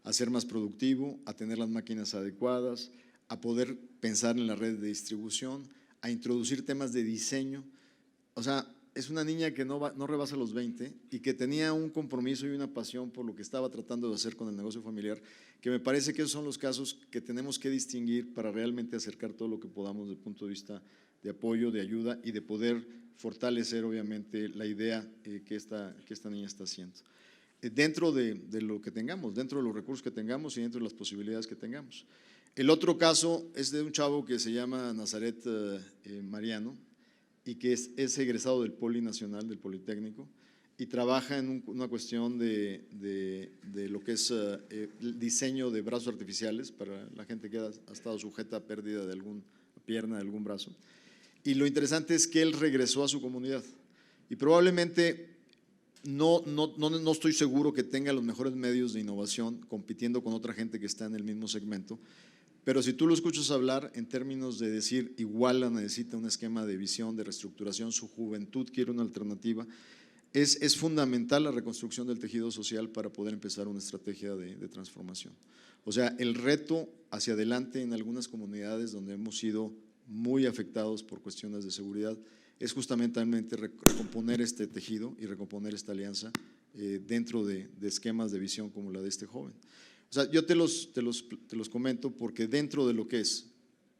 A ser más productivo, a tener las máquinas adecuadas, a poder pensar en la red de distribución, a introducir temas de diseño. O sea, es una niña que no rebasa los 20 y que tenía un compromiso y una pasión por lo que estaba tratando de hacer con el negocio familiar, que me parece que esos son los casos que tenemos que distinguir para realmente acercar todo lo que podamos desde el punto de vista de apoyo, de ayuda y de poder fortalecer obviamente la idea que esta niña está haciendo. Dentro de lo que tengamos, dentro de los recursos que tengamos y dentro de las posibilidades que tengamos. El otro caso es de un chavo que se llama Nazaret Mariano y que es egresado del Poli Nacional, del Politécnico, y trabaja en una cuestión de lo que es el diseño de brazos artificiales para la gente que ha estado sujeta a pérdida de alguna pierna, de algún brazo. Y lo interesante es que él regresó a su comunidad y probablemente no estoy seguro que tenga los mejores medios de innovación compitiendo con otra gente que está en el mismo segmento, pero si tú lo escuchas hablar en términos de decir Iguala necesita un esquema de visión, de reestructuración, su juventud quiere una alternativa, es fundamental la reconstrucción del tejido social para poder empezar una estrategia de transformación. O sea, el reto hacia adelante en algunas comunidades donde hemos sido muy afectados por cuestiones de seguridad es justamente recomponer este tejido y recomponer esta alianza dentro de esquemas de visión como la de este joven. O sea, yo te los comento porque dentro de lo que es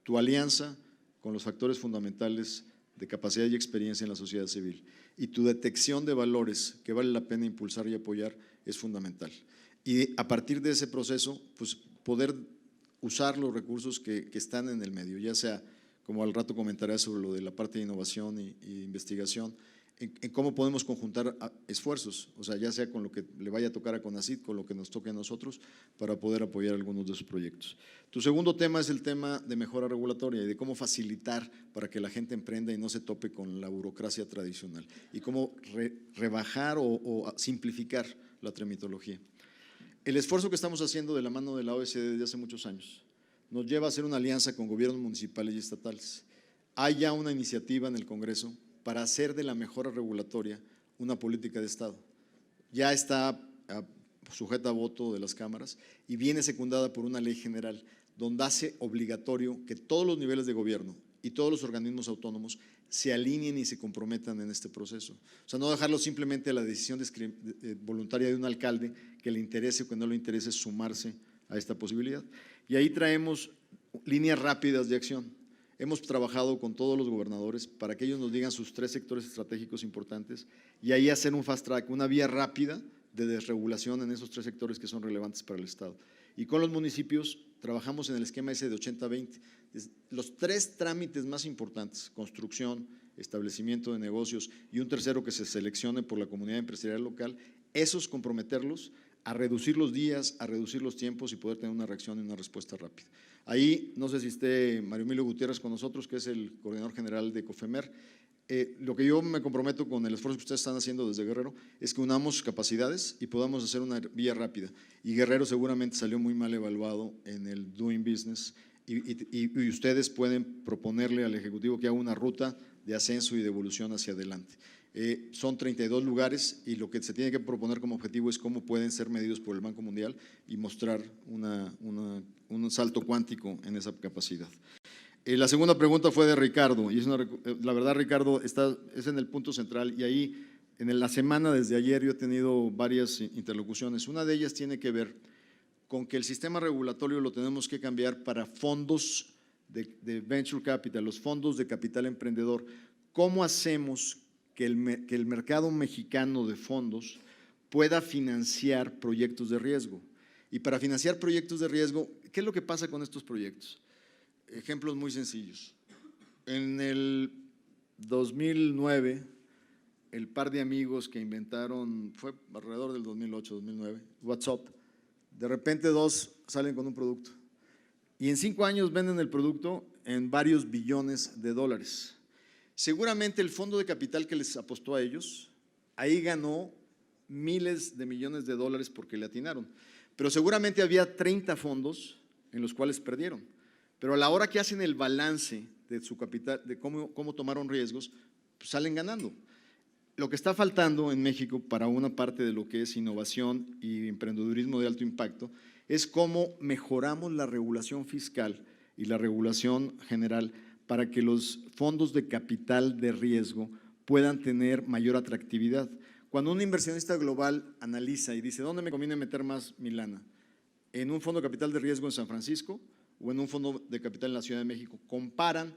tu alianza con los factores fundamentales de capacidad y experiencia en la sociedad civil y tu detección de valores que vale la pena impulsar y apoyar es fundamental. Y a partir de ese proceso, pues poder usar los recursos que están en el medio, ya sea, como al rato comentaré sobre lo de la parte de innovación y investigación, en cómo podemos conjuntar esfuerzos, o sea, ya sea con lo que le vaya a tocar a CONACYT, con lo que nos toque a nosotros, para poder apoyar algunos de sus proyectos. Tu segundo tema es el tema de mejora regulatoria y de cómo facilitar para que la gente emprenda y no se tope con la burocracia tradicional, y cómo rebajar o simplificar la tramitología. El esfuerzo que estamos haciendo de la mano de la OECD desde hace muchos años nos lleva a hacer una alianza con gobiernos municipales y estatales. Hay ya una iniciativa en el Congreso para hacer de la mejora regulatoria una política de Estado. Ya está sujeta a voto de las cámaras y viene secundada por una ley general donde hace obligatorio que todos los niveles de gobierno y todos los organismos autónomos se alineen y se comprometan en este proceso. O sea, no dejarlo simplemente a la decisión voluntaria de un alcalde que le interese o que no le interese sumarse a esta posibilidad. Y ahí traemos líneas rápidas de acción. Hemos trabajado con todos los gobernadores para que ellos nos digan sus 3 sectores estratégicos importantes y ahí hacer un fast track, una vía rápida de desregulación en esos 3 sectores que son relevantes para el Estado. Y con los municipios trabajamos en el esquema ese de 80-20. Los 3 trámites más importantes, construcción, establecimiento de negocios y un tercero que se seleccione por la comunidad empresarial local, esos comprometerlos a reducir los días, a reducir los tiempos y poder tener una reacción y una respuesta rápida. Ahí, no sé si esté Mario Emilio Gutiérrez con nosotros, que es el coordinador general de COFEMER. Lo que yo me comprometo con el esfuerzo que ustedes están haciendo desde Guerrero es que unamos capacidades y podamos hacer una vía rápida. Y Guerrero seguramente salió muy mal evaluado en el Doing Business y ustedes pueden proponerle al Ejecutivo que haga una ruta de ascenso y de evolución hacia adelante. Son 32 lugares y lo que se tiene que proponer como objetivo es cómo pueden ser medidos por el Banco Mundial y mostrar un salto cuántico en esa capacidad. La segunda pregunta fue de Ricardo y la verdad, Ricardo, es en el punto central y ahí en la semana desde ayer yo he tenido varias interlocuciones. Una de ellas tiene que ver con que el sistema regulatorio lo tenemos que cambiar para fondos de venture capital, los fondos de capital emprendedor. ¿Cómo hacemos que el mercado mexicano de fondos pueda financiar proyectos de riesgo? Y para financiar proyectos de riesgo, ¿qué es lo que pasa con estos proyectos? Ejemplos muy sencillos. En el 2009, el par de amigos que inventaron, fue alrededor del 2008, 2009, WhatsApp, de repente 2 salen con un producto y en 5 años venden el producto en varios billones de dólares. Seguramente el fondo de capital que les apostó a ellos, ahí ganó miles de millones de dólares porque le atinaron. pero seguramente había 30 fondos en los cuales perdieron. Pero a la hora que hacen el balance de su capital, de cómo tomaron riesgos, pues salen ganando. Lo que está faltando en México para una parte de lo que es innovación y emprendedurismo de alto impacto es cómo mejoramos la regulación fiscal y la regulación general para que los fondos de capital de riesgo puedan tener mayor atractividad. Cuando un inversionista global analiza y dice, ¿dónde me conviene meter más mi lana? ¿En un fondo de capital de riesgo en San Francisco o en un fondo de capital en la Ciudad de México? Comparan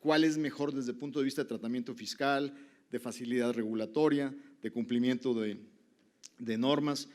cuál es mejor desde el punto de vista de tratamiento fiscal, de facilidad regulatoria, de cumplimiento de normas,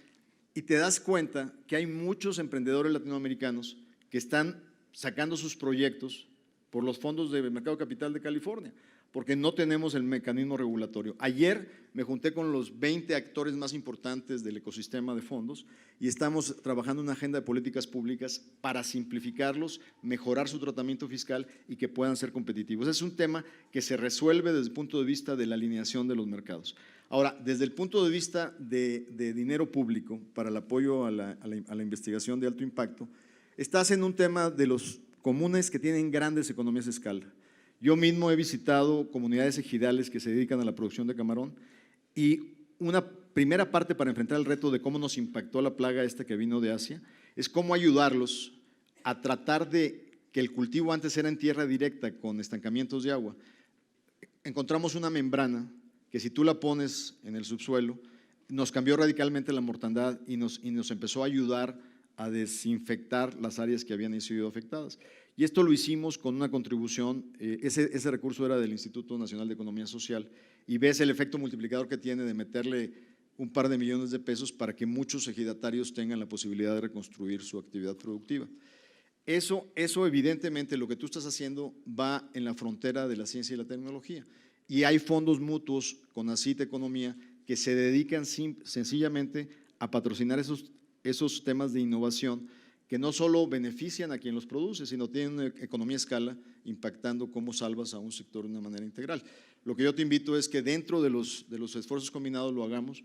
y te das cuenta que hay muchos emprendedores latinoamericanos que están sacando sus proyectos por los fondos del mercado de capital de California, porque no tenemos el mecanismo regulatorio. Ayer me junté con los 20 actores más importantes del ecosistema de fondos y estamos trabajando en una agenda de políticas públicas para simplificarlos, mejorar su tratamiento fiscal y que puedan ser competitivos. Es un tema que se resuelve desde el punto de vista de la alineación de los mercados. Ahora, desde el punto de vista de dinero público para el apoyo a la investigación de alto impacto, estás en un tema de los comunes que tienen grandes economías de escala. Yo mismo he visitado comunidades ejidales que se dedican a la producción de camarón y una primera parte para enfrentar el reto de cómo nos impactó la plaga esta que vino de Asia es cómo ayudarlos a tratar de que el cultivo antes era en tierra directa con estancamientos de agua. Encontramos una membrana que si tú la pones en el subsuelo nos cambió radicalmente la mortandad y nos empezó a ayudar a desinfectar las áreas que habían sido afectadas. Y esto lo hicimos con una contribución, ese recurso era del Instituto Nacional de Economía Social, y ves el efecto multiplicador que tiene de meterle un par de millones de pesos para que muchos ejidatarios tengan la posibilidad de reconstruir su actividad productiva. Eso evidentemente lo que tú estás haciendo va en la frontera de la ciencia y la tecnología, y hay fondos mutuos con ACIT Economía que se dedican sencillamente a patrocinar esos temas de innovación que no solo benefician a quien los produce, sino tienen una economía a escala impactando cómo salvas a un sector de una manera integral. Lo que yo te invito es que dentro de los esfuerzos combinados lo hagamos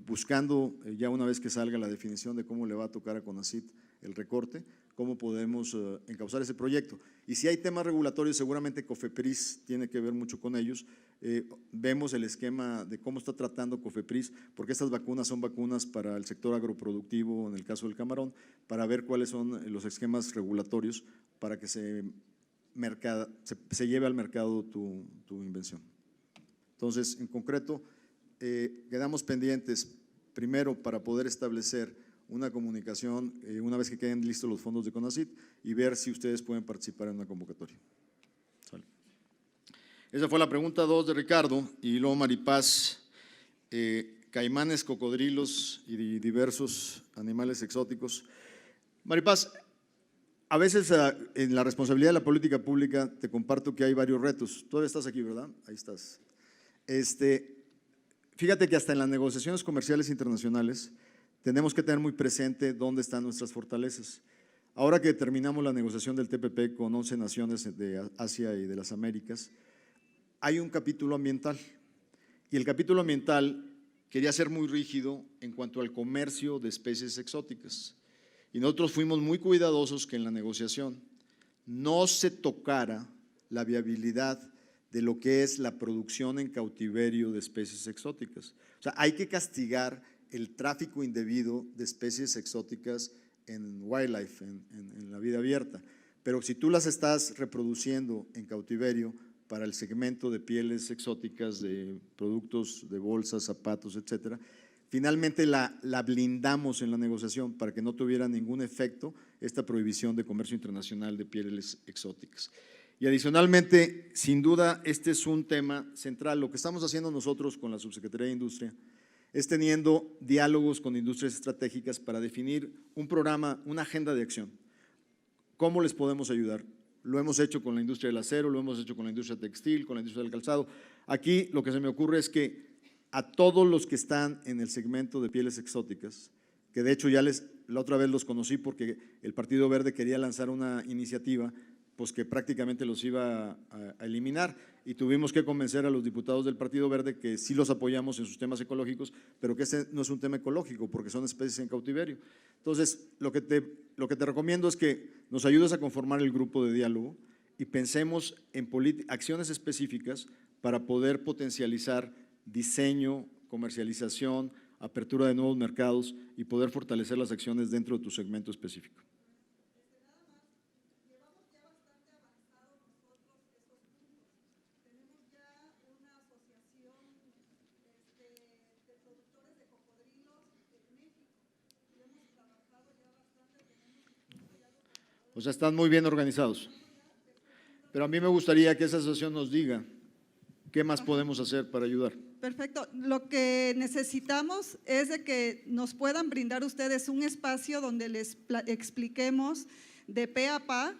buscando ya una vez que salga la definición de cómo le va a tocar a CONACYT el recorte, cómo podemos encauzar ese proyecto. Y si hay temas regulatorios, seguramente COFEPRIS tiene que ver mucho con ellos. Vemos el esquema de cómo está tratando COFEPRIS, porque estas vacunas son vacunas para el sector agroproductivo, en el caso del camarón, para ver cuáles son los esquemas regulatorios para que se lleve al mercado tu invención. Entonces, en concreto, quedamos pendientes, primero, para poder establecer una comunicación una vez que queden listos los fondos de CONACYT y ver si ustedes pueden participar en una convocatoria. ¿Sale? Esa fue la pregunta 2 de Ricardo, y luego Maripaz, caimanes, cocodrilos y diversos animales exóticos. Maripaz, a veces en la responsabilidad de la política pública te comparto que hay varios retos. Todavía estás aquí, ¿verdad? Ahí estás. Fíjate que hasta en las negociaciones comerciales internacionales tenemos que tener muy presente dónde están nuestras fortalezas. Ahora que terminamos la negociación del TPP con 11 naciones de Asia y de las Américas, hay un capítulo ambiental, y el capítulo ambiental quería ser muy rígido en cuanto al comercio de especies exóticas, y nosotros fuimos muy cuidadosos que en la negociación no se tocara la viabilidad de lo que es la producción en cautiverio de especies exóticas. O sea, hay que castigar el tráfico indebido de especies exóticas en wildlife, en la vida abierta, pero si tú las estás reproduciendo en cautiverio para el segmento de pieles exóticas, de productos de bolsas, zapatos, etcétera, finalmente la blindamos en la negociación para que no tuviera ningún efecto esta prohibición de comercio internacional de pieles exóticas. Y adicionalmente, sin duda, este es un tema central. Lo que estamos haciendo nosotros con la Subsecretaría de Industria es teniendo diálogos con industrias estratégicas para definir un programa, una agenda de acción. ¿Cómo les podemos ayudar? Lo hemos hecho con la industria del acero, lo hemos hecho con la industria textil, con la industria del calzado. Aquí lo que se me ocurre es que a todos los que están en el segmento de pieles exóticas, que de hecho la otra vez los conocí porque el Partido Verde quería lanzar una iniciativa pues que prácticamente los iba a eliminar, y tuvimos que convencer a los diputados del Partido Verde que sí los apoyamos en sus temas ecológicos, pero que ese no es un tema ecológico porque son especies en cautiverio. Entonces, lo que te recomiendo es que nos ayudes a conformar el grupo de diálogo y pensemos en acciones específicas para poder potencializar diseño, comercialización, apertura de nuevos mercados y poder fortalecer las acciones dentro de tu segmento específico. O sea, están muy bien organizados. Pero a mí me gustaría que esa asociación nos diga qué más podemos hacer para ayudar. Perfecto. Lo que necesitamos es de que nos puedan brindar ustedes un espacio donde les expliquemos de pe a pa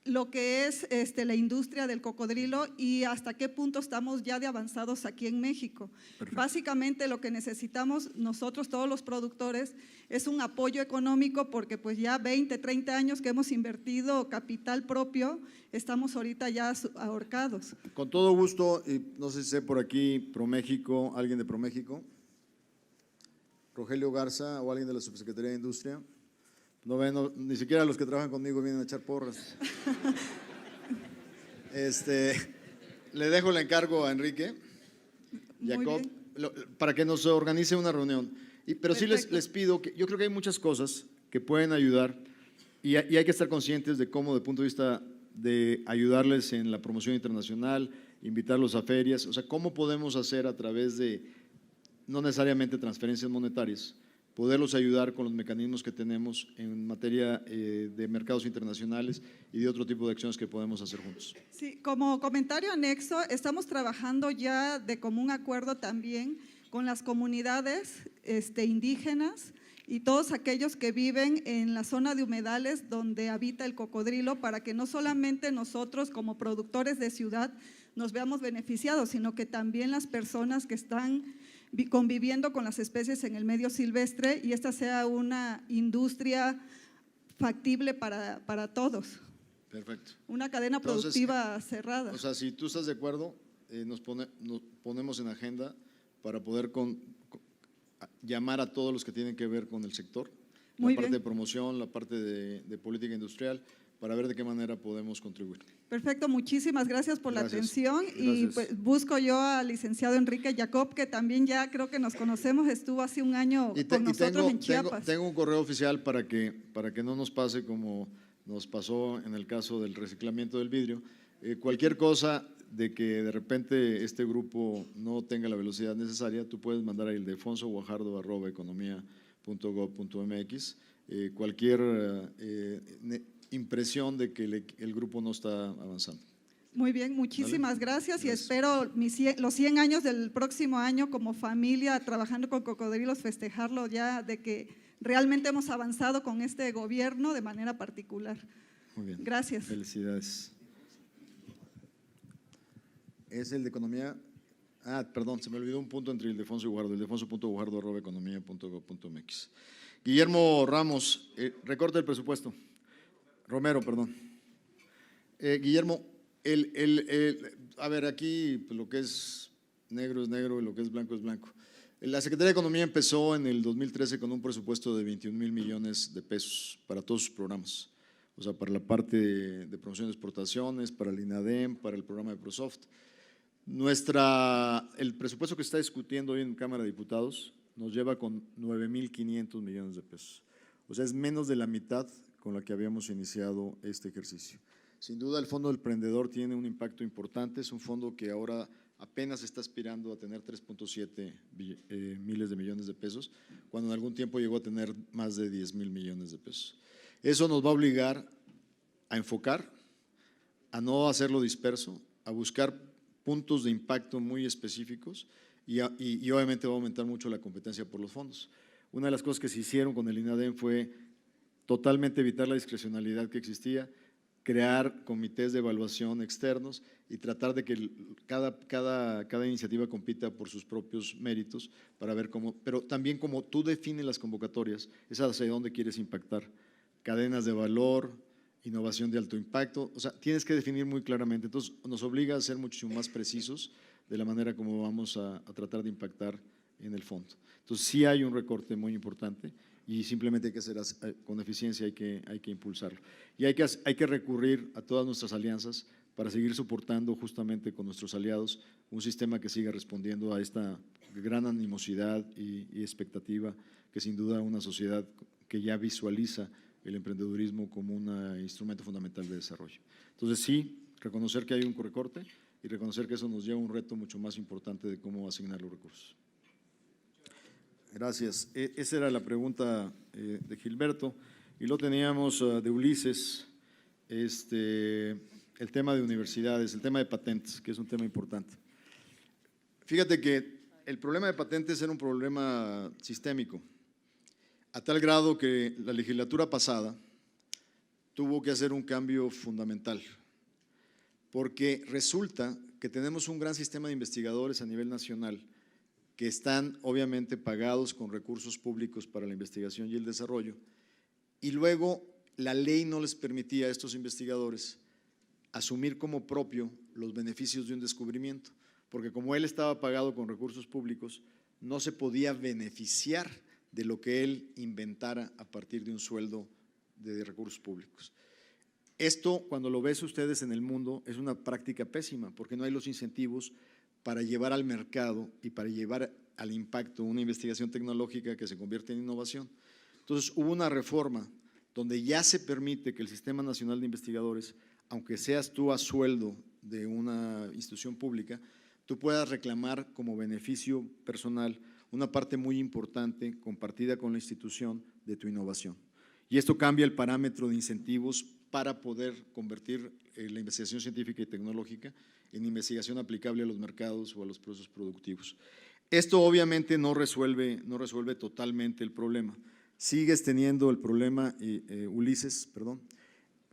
lo que es la industria del cocodrilo y hasta qué punto estamos ya de avanzados aquí en México. Perfecto. Básicamente lo que necesitamos nosotros, todos los productores, es un apoyo económico porque pues ya 20, 30 años que hemos invertido capital propio, estamos ahorita ya ahorcados. Con todo gusto, y no sé si sé por aquí ProMéxico, alguien de ProMéxico, Rogelio Garza o alguien de la Subsecretaría de Industria. No ven, ni siquiera los que trabajan conmigo vienen a echar porras. Le dejo el encargo a Enrique Jacob para que nos organice una reunión. Pero sí les pido que yo creo que hay muchas cosas que pueden ayudar y hay que estar conscientes de cómo, de punto de vista de ayudarles en la promoción internacional, invitarlos a ferias, o sea, cómo podemos hacer a través de, no necesariamente transferencias monetarias, poderlos ayudar con los mecanismos que tenemos en materia de mercados internacionales y de otro tipo de acciones que podemos hacer juntos. Sí, como comentario anexo, estamos trabajando ya de común acuerdo también con las comunidades indígenas y todos aquellos que viven en la zona de humedales donde habita el cocodrilo, para que no solamente nosotros como productores de ciudad nos veamos beneficiados, sino que también las personas que están conviviendo con las especies en el medio silvestre y esta sea una industria factible para todos. Perfecto. Una cadena productiva cerrada. O sea, si tú estás de acuerdo, nos ponemos en agenda para poder llamar a todos los que tienen que ver con el sector, la parte de promoción, la parte de política industrial, para ver de qué manera podemos contribuir. Perfecto, muchísimas gracias por la atención. Y pues, busco yo al licenciado Enrique Jacob, que también ya creo que nos conocemos, estuvo hace un año con nosotros en Chiapas. Tengo un correo oficial para que no nos pase como nos pasó en el caso del reciclamiento del vidrio. Cualquier cosa de que de repente este grupo no tenga la velocidad necesaria, tú puedes mandar a ildefonso.guajardo@economia.gov.mx cualquier impresión de que el grupo no está avanzando. Muy bien, muchísimas gracias y espero los 100 años del próximo año como familia trabajando con cocodrilos, festejarlo ya de que realmente hemos avanzado con este gobierno de manera particular. Muy bien. Gracias. Felicidades. ¿Es el de economía? Perdón, se me olvidó un punto entre Ildefonso y Guajardo, ildefonso.guajardo@economia.gov.mx. Guillermo Ramos, recorte el presupuesto. Romero, perdón. Guillermo, a ver, aquí pues, lo que es negro y lo que es blanco. La Secretaría de Economía empezó en el 2013 con un presupuesto de 21,000 millones de pesos para todos sus programas. O sea, para la parte de promoción de exportaciones, para el INADEM, para el programa de ProSoft. El presupuesto que se está discutiendo hoy en Cámara de Diputados nos lleva con 9,500 millones de pesos. O sea, es menos de la mitad con la que habíamos iniciado este ejercicio. Sin duda, el Fondo del Emprendedor tiene un impacto importante, es un fondo que ahora apenas está aspirando a tener 3.7 miles de millones de pesos, cuando en algún tiempo llegó a tener más de 10,000 millones de pesos. Eso nos va a obligar a enfocar, a no hacerlo disperso, a buscar puntos de impacto muy específicos y obviamente va a aumentar mucho la competencia por los fondos. Una de las cosas que se hicieron con el INADEM fue totalmente evitar la discrecionalidad que existía, crear comités de evaluación externos y tratar de que cada iniciativa compita por sus propios méritos para ver cómo, pero también como tú defines las convocatorias, es hacia dónde quieres impactar, cadenas de valor, innovación de alto impacto. O sea, tienes que definir muy claramente. Entonces, nos obliga a ser mucho más precisos de la manera como vamos a tratar de impactar en el fondo. Entonces, sí hay un recorte muy importante y simplemente hay que hacer con eficiencia, hay que impulsarlo. Y hay que recurrir a todas nuestras alianzas para seguir soportando justamente con nuestros aliados un sistema que siga respondiendo a esta gran animosidad y expectativa que sin duda una sociedad que ya visualiza el emprendedurismo como un instrumento fundamental de desarrollo. Entonces sí, reconocer que hay un recorte y reconocer que eso nos lleva a un reto mucho más importante de cómo asignar los recursos. Gracias. Esa era la pregunta de Gilberto. Y lo teníamos de Ulises, el tema de universidades, el tema de patentes, que es un tema importante. Fíjate que el problema de patentes era un problema sistémico, a tal grado que la legislatura pasada tuvo que hacer un cambio fundamental, porque resulta que tenemos un gran sistema de investigadores a nivel nacional que están obviamente pagados con recursos públicos para la investigación y el desarrollo, y luego la ley no les permitía a estos investigadores asumir como propio los beneficios de un descubrimiento, porque como él estaba pagado con recursos públicos, no se podía beneficiar de lo que él inventara a partir de un sueldo de recursos públicos. Esto, cuando lo ves ustedes en el mundo, es una práctica pésima, porque no hay los incentivos para llevar al mercado y para llevar al impacto una investigación tecnológica que se convierte en innovación. Entonces, hubo una reforma donde ya se permite que el Sistema Nacional de Investigadores, aunque seas tú a sueldo de una institución pública, tú puedas reclamar como beneficio personal una parte muy importante compartida con la institución de tu innovación. Y esto cambia el parámetro de incentivos para poder convertir la investigación científica y tecnológica en investigación aplicable a los mercados o a los procesos productivos. Esto obviamente no resuelve totalmente el problema. Sigues teniendo el problema, Ulises,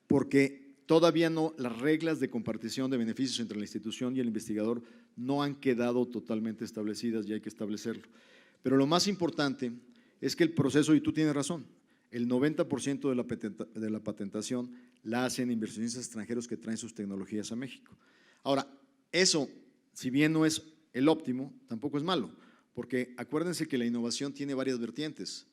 porque todavía no, las reglas de compartición de beneficios entre la institución y el investigador no han quedado totalmente establecidas y hay que establecerlo. Pero lo más importante es que el proceso, y tú tienes razón, el 90% de la patentación la hacen inversionistas extranjeros que traen sus tecnologías a México. Ahora, eso, si bien no es el óptimo, tampoco es malo, porque acuérdense que la innovación tiene varias vertientes.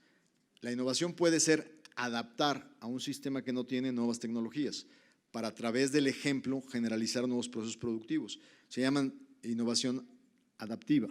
La innovación puede ser adaptar a un sistema que no tiene nuevas tecnologías, para a través del ejemplo generalizar nuevos procesos productivos. Se llaman innovación adaptiva.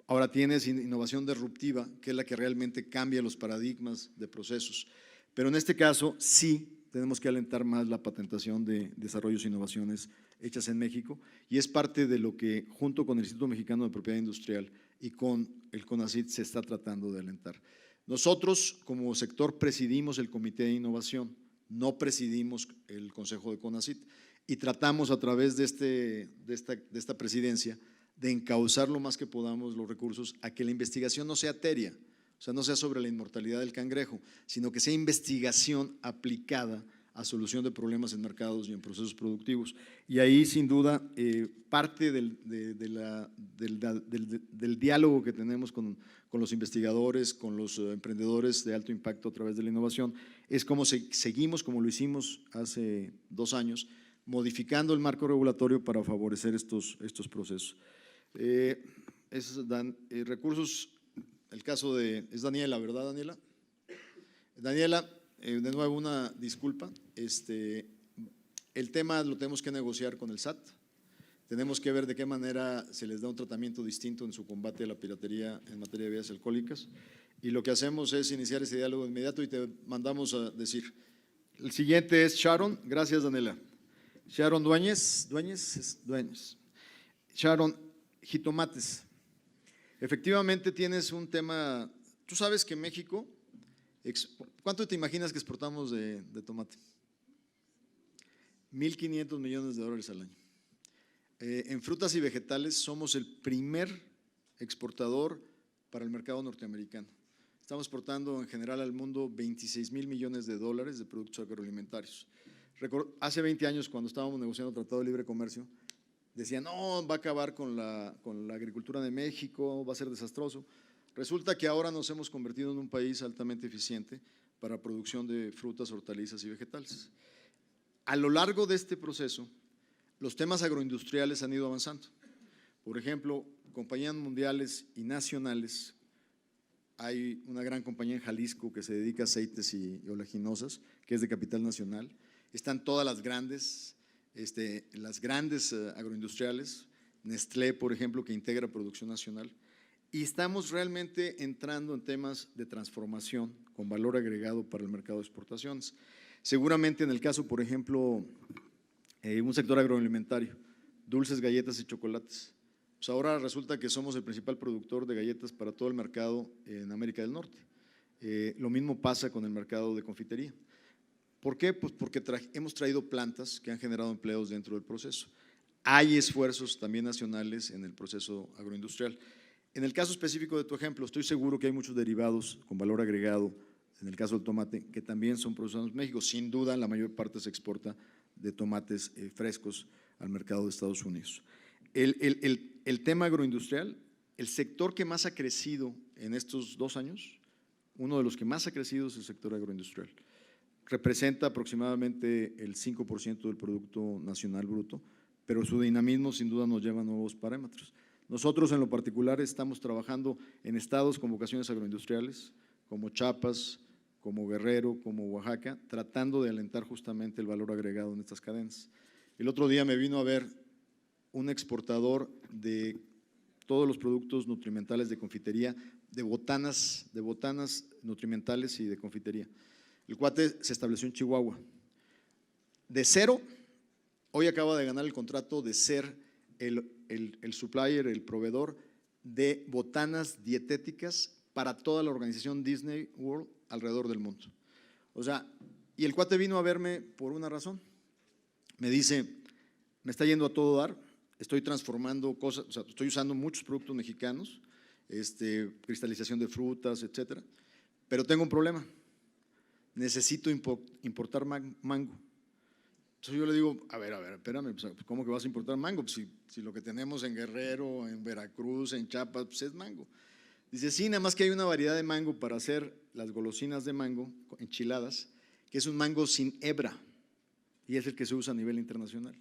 Ahora tienes innovación disruptiva, que es la que realmente cambia los paradigmas de procesos. Pero en este caso sí tenemos que alentar más la patentación de desarrollos e innovaciones hechas en México, y es parte de lo que junto con el Instituto Mexicano de Propiedad Industrial y con el CONACYT se está tratando de alentar. Nosotros como sector presidimos el Comité de Innovación, no presidimos el Consejo de CONACYT, y tratamos a través de esta presidencia de encauzar lo más que podamos los recursos a que la investigación no sea etérea, o sea, no sea sobre la inmortalidad del cangrejo, sino que sea investigación aplicada a solución de problemas en mercados y en procesos productivos. Y ahí, sin duda, parte del diálogo que tenemos con los investigadores, con los emprendedores de alto impacto a través de la innovación, es cómo seguimos, como lo hicimos hace 2 años, modificando el marco regulatorio para favorecer estos procesos. Recursos, el caso es Daniela, ¿verdad, Daniela? Daniela, de nuevo una disculpa, el tema lo tenemos que negociar con el SAT, tenemos que ver de qué manera se les da un tratamiento distinto en su combate a la piratería en materia de bebidas alcohólicas, y lo que hacemos es iniciar ese diálogo de inmediato y te mandamos a decir. El siguiente es Sharon, gracias Daniela. Sharon Dueñez. Sharon, jitomates. Efectivamente tienes un tema, tú sabes que México, ¿cuánto te imaginas que exportamos de tomate? 1.500 millones de dólares al año. En frutas y vegetales somos el primer exportador para el mercado norteamericano. Estamos exportando en general al mundo 26.000 millones de dólares de productos agroalimentarios. Hace 20 años, cuando estábamos negociando el Tratado de Libre Comercio, decían, no, va a acabar con la agricultura de México, va a ser desastroso. Resulta que ahora nos hemos convertido en un país altamente eficiente para producción de frutas, hortalizas y vegetales. a lo largo de este proceso, los temas agroindustriales han ido avanzando. Por ejemplo, compañías mundiales y nacionales. Hay una gran compañía en Jalisco que se dedica a aceites y oleaginosas, que es de capital nacional. Están todas las grandes agroindustriales, Nestlé, por ejemplo, que integra producción nacional. Y estamos realmente entrando en temas de transformación con valor agregado para el mercado de exportaciones. Seguramente en el caso, por ejemplo, un sector agroalimentario, dulces, galletas y chocolates. Pues ahora resulta que somos el principal productor de galletas para todo el mercado en América del Norte. Lo mismo pasa con el mercado de confitería. ¿Por qué? Pues porque hemos traído plantas que han generado empleos dentro del proceso. Hay esfuerzos también nacionales en el proceso agroindustrial. En el caso específico de tu ejemplo, estoy seguro que hay muchos derivados con valor agregado, en el caso del tomate, que también son producidos en México. Sin duda, la mayor parte se exporta de tomates frescos al mercado de Estados Unidos. El tema agroindustrial, el sector que más ha crecido en estos 2 años, uno de los que más ha crecido es el sector agroindustrial. Representa aproximadamente el 5% del Producto Nacional Bruto, pero su dinamismo sin duda nos lleva a nuevos parámetros. Nosotros en lo particular estamos trabajando en estados con vocaciones agroindustriales, como Chiapas, como Guerrero, como Oaxaca, tratando de alentar justamente el valor agregado en estas cadenas. El otro día me vino a ver un exportador de todos los productos nutrimentales de confitería, de botanas nutrimentales y de confitería. El cuate se estableció en Chihuahua. De cero, hoy acaba de ganar el contrato de ser el supplier, el proveedor de botanas dietéticas para toda la organización Disney World alrededor del mundo. O sea, y el cuate vino a verme por una razón. Me dice, me está yendo a todo dar, estoy transformando cosas, o sea, estoy usando muchos productos mexicanos, cristalización de frutas, etcétera, pero tengo un problema. Necesito importar mango. Entonces yo le digo, a ver, espérame, pues, ¿cómo que vas a importar mango? Pues si lo que tenemos en Guerrero, en Veracruz, en Chiapas, pues es mango. Dice, sí, nada más que hay una variedad de mango para hacer las golosinas de mango, enchiladas, que es un mango sin hebra, y es el que se usa a nivel internacional.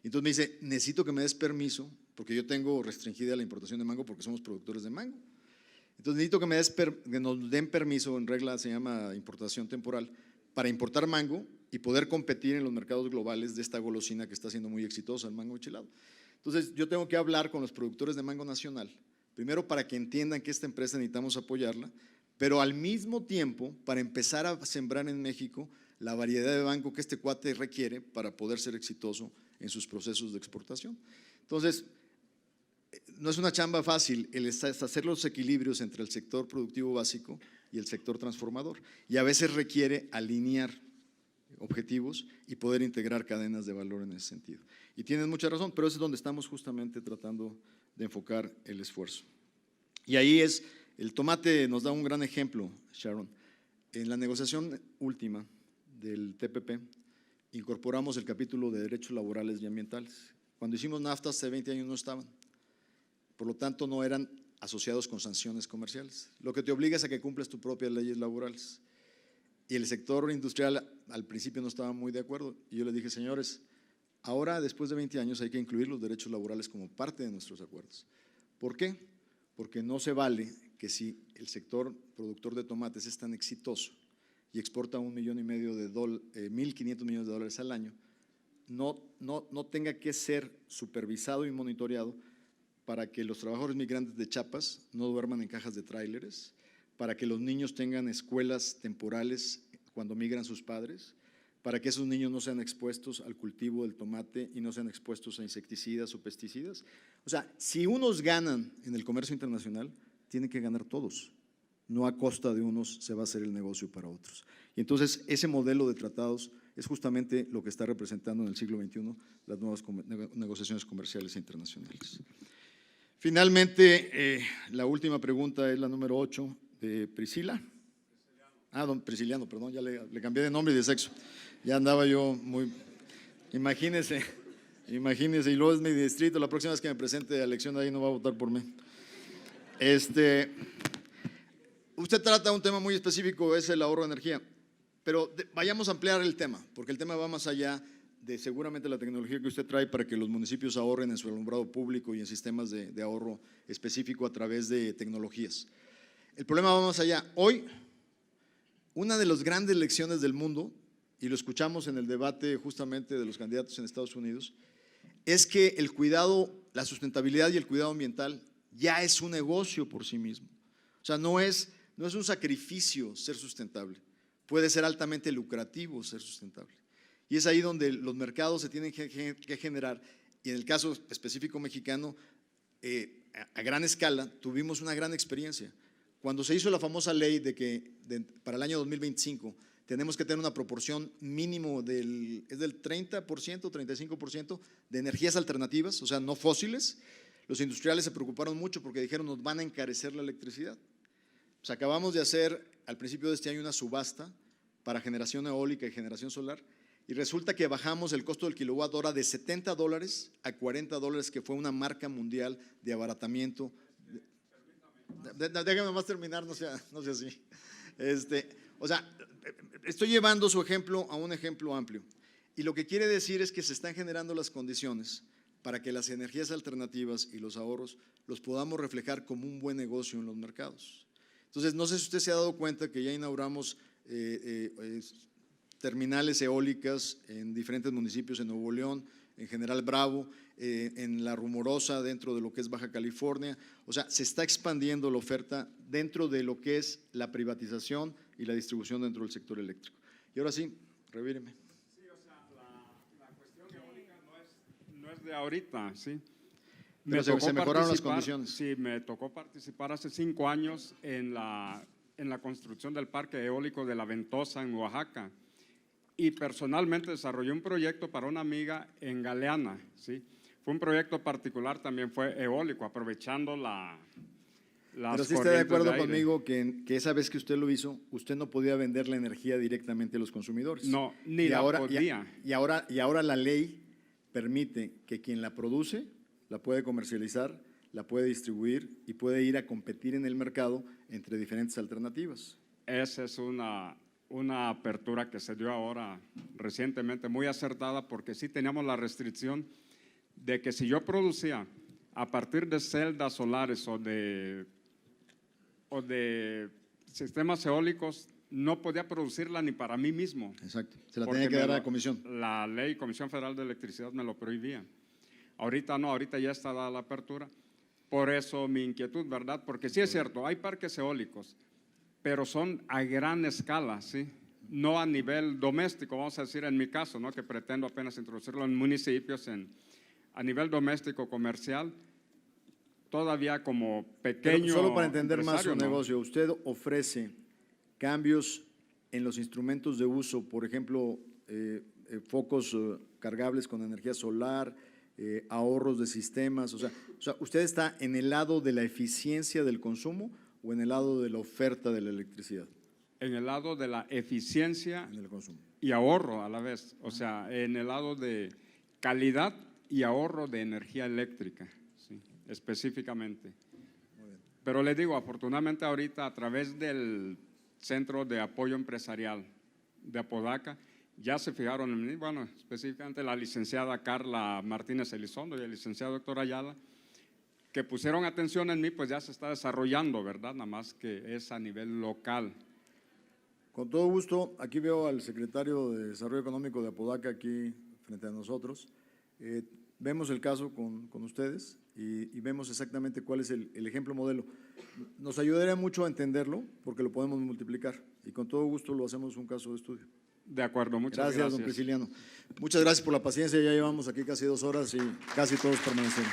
Entonces me dice, necesito que me des permiso, porque yo tengo restringida la importación de mango porque somos productores de mango. Entonces necesito que nos den permiso, en regla se llama importación temporal, para importar mango y poder competir en los mercados globales de esta golosina que está siendo muy exitosa, el mango enchilado. Entonces yo tengo que hablar con los productores de mango nacional, primero para que entiendan que esta empresa necesitamos apoyarla, pero al mismo tiempo para empezar a sembrar en México la variedad de mango que este cuate requiere para poder ser exitoso en sus procesos de exportación. Entonces, no es una chamba fácil el hacer los equilibrios entre el sector productivo básico y el sector transformador, y a veces requiere alinear objetivos y poder integrar cadenas de valor en ese sentido. Y tienes mucha razón, pero eso es donde estamos justamente tratando de enfocar el esfuerzo. Y ahí es, el tomate nos da un gran ejemplo, Sharon. En la negociación última del TPP, incorporamos el capítulo de derechos laborales y ambientales. Cuando hicimos NAFTA hace 20 años no estaban, por lo tanto no eran asociados con sanciones comerciales. Lo que te obliga es a que cumplas tus propias leyes laborales. Y el sector industrial al principio no estaba muy de acuerdo. Y yo les dije, señores, ahora después de 20 años hay que incluir los derechos laborales como parte de nuestros acuerdos. ¿Por qué? Porque no se vale que si el sector productor de tomates es tan exitoso y exporta $1,5 millones de dólares, 1.500 millones de dólares al año, no tenga que ser supervisado y monitoreado para que los trabajadores migrantes de Chiapas no duerman en cajas de tráileres, para que los niños tengan escuelas temporales cuando migran sus padres, para que esos niños no sean expuestos al cultivo del tomate y no sean expuestos a insecticidas o pesticidas. O sea, si unos ganan en el comercio internacional, tienen que ganar todos. No a costa de unos se va a hacer el negocio para otros. Y entonces ese modelo de tratados es justamente lo que está representando en el siglo XXI las nuevas negociaciones comerciales internacionales. Finalmente, la última pregunta es la número 8 de Priscila. Don Prisciliano, perdón, ya le cambié de nombre y de sexo. Ya andaba yo muy… Imagínese, y luego es mi distrito, la próxima vez que me presente a elección ahí no va a votar por mí. Usted trata un tema muy específico, es el ahorro de energía, pero vayamos a ampliar el tema, porque el tema va más allá de seguramente la tecnología que usted trae para que los municipios ahorren en su alumbrado público y en sistemas de ahorro específico a través de tecnologías. El problema va más allá. Hoy, una de las grandes lecciones del mundo, y lo escuchamos en el debate justamente de los candidatos en Estados Unidos, es que el cuidado, la sustentabilidad y el cuidado ambiental ya es un negocio por sí mismo. O sea, no es un sacrificio ser sustentable, puede ser altamente lucrativo ser sustentable. Y es ahí donde los mercados se tienen que generar, y en el caso específico mexicano, a gran escala, tuvimos una gran experiencia. Cuando se hizo la famosa ley de que para el año 2025 tenemos que tener una proporción mínimo del 30%, 35% de energías alternativas, o sea, no fósiles, los industriales se preocuparon mucho porque dijeron nos van a encarecer la electricidad. Pues acabamos de hacer al principio de este año una subasta para generación eólica y generación solar, y resulta que bajamos el costo del kilowatt hora de $70 a $40, que fue una marca mundial de abaratamiento. Déjame más terminar, no sea así. O sea, estoy llevando su ejemplo a un ejemplo amplio, y lo que quiere decir es que se están generando las condiciones para que las energías alternativas y los ahorros los podamos reflejar como un buen negocio en los mercados. Entonces, no sé si usted se ha dado cuenta que ya inauguramos terminales eólicas en diferentes municipios, en Nuevo León, en General Bravo, en La Rumorosa, dentro de lo que es Baja California. O sea, se está expandiendo la oferta dentro de lo que es la privatización y la distribución dentro del sector eléctrico. Y ahora sí, revíreme. Sí, o sea, la cuestión eólica no es de ahorita, ¿sí? Pero se mejoraron las condiciones. Sí, me tocó participar hace 5 años en la construcción del parque eólico de La Ventosa en Oaxaca, y personalmente desarrollé un proyecto para una amiga en Galeana, ¿sí? Fue un proyecto particular, también fue eólico, aprovechando las Pero sí está de acuerdo conmigo que esa vez que usted lo hizo, usted no podía vender la energía directamente a los consumidores. No, ni la podía. Y ahora la ley permite que quien la produce la puede comercializar, la puede distribuir y puede ir a competir en el mercado entre diferentes alternativas. Esa es una apertura que se dio ahora recientemente, muy acertada, porque sí teníamos la restricción de que si yo producía a partir de celdas solares o de sistemas eólicos, no podía producirla ni para mí mismo. Exacto, se la tenía que dar a la comisión. La ley, Comisión Federal de Electricidad, me lo prohibía. Ahorita no, ahorita ya está dada la apertura. Por eso mi inquietud, ¿verdad? Porque sí es cierto, hay parques eólicos, pero son a gran escala, ¿sí? No a nivel doméstico, vamos a decir en mi caso, ¿no? Que pretendo apenas introducirlo en municipios, a nivel doméstico comercial, todavía como pequeño. Pero solo para entender más su ¿no? negocio, usted ofrece cambios en los instrumentos de uso, por ejemplo, focos cargables con energía solar, ahorros de sistemas, o sea, ¿usted está en el lado de la eficiencia del consumo o en el lado de la oferta de la electricidad? En el lado de la eficiencia en el consumo y ahorro a la vez, o sea, en el lado de calidad y ahorro de energía eléctrica, ¿sí? Específicamente. Pero le digo, afortunadamente ahorita a través del Centro de Apoyo Empresarial de Apodaca, ya se fijaron en mí, bueno, específicamente la licenciada Carla Martínez Elizondo y el licenciado Héctor Ayala, que pusieron atención en mí, pues ya se está desarrollando, ¿verdad? Nada más que es a nivel local. Con todo gusto, aquí veo al secretario de Desarrollo Económico de Apodaca aquí frente a nosotros. Vemos el caso con ustedes y vemos exactamente cuál es el ejemplo modelo. Nos ayudaría mucho a entenderlo porque lo podemos multiplicar y con todo gusto lo hacemos un caso de estudio. De acuerdo, muchas gracias. Gracias, don Prisciliano. Muchas gracias por la paciencia, ya llevamos aquí casi 2 horas y casi todos permanecemos.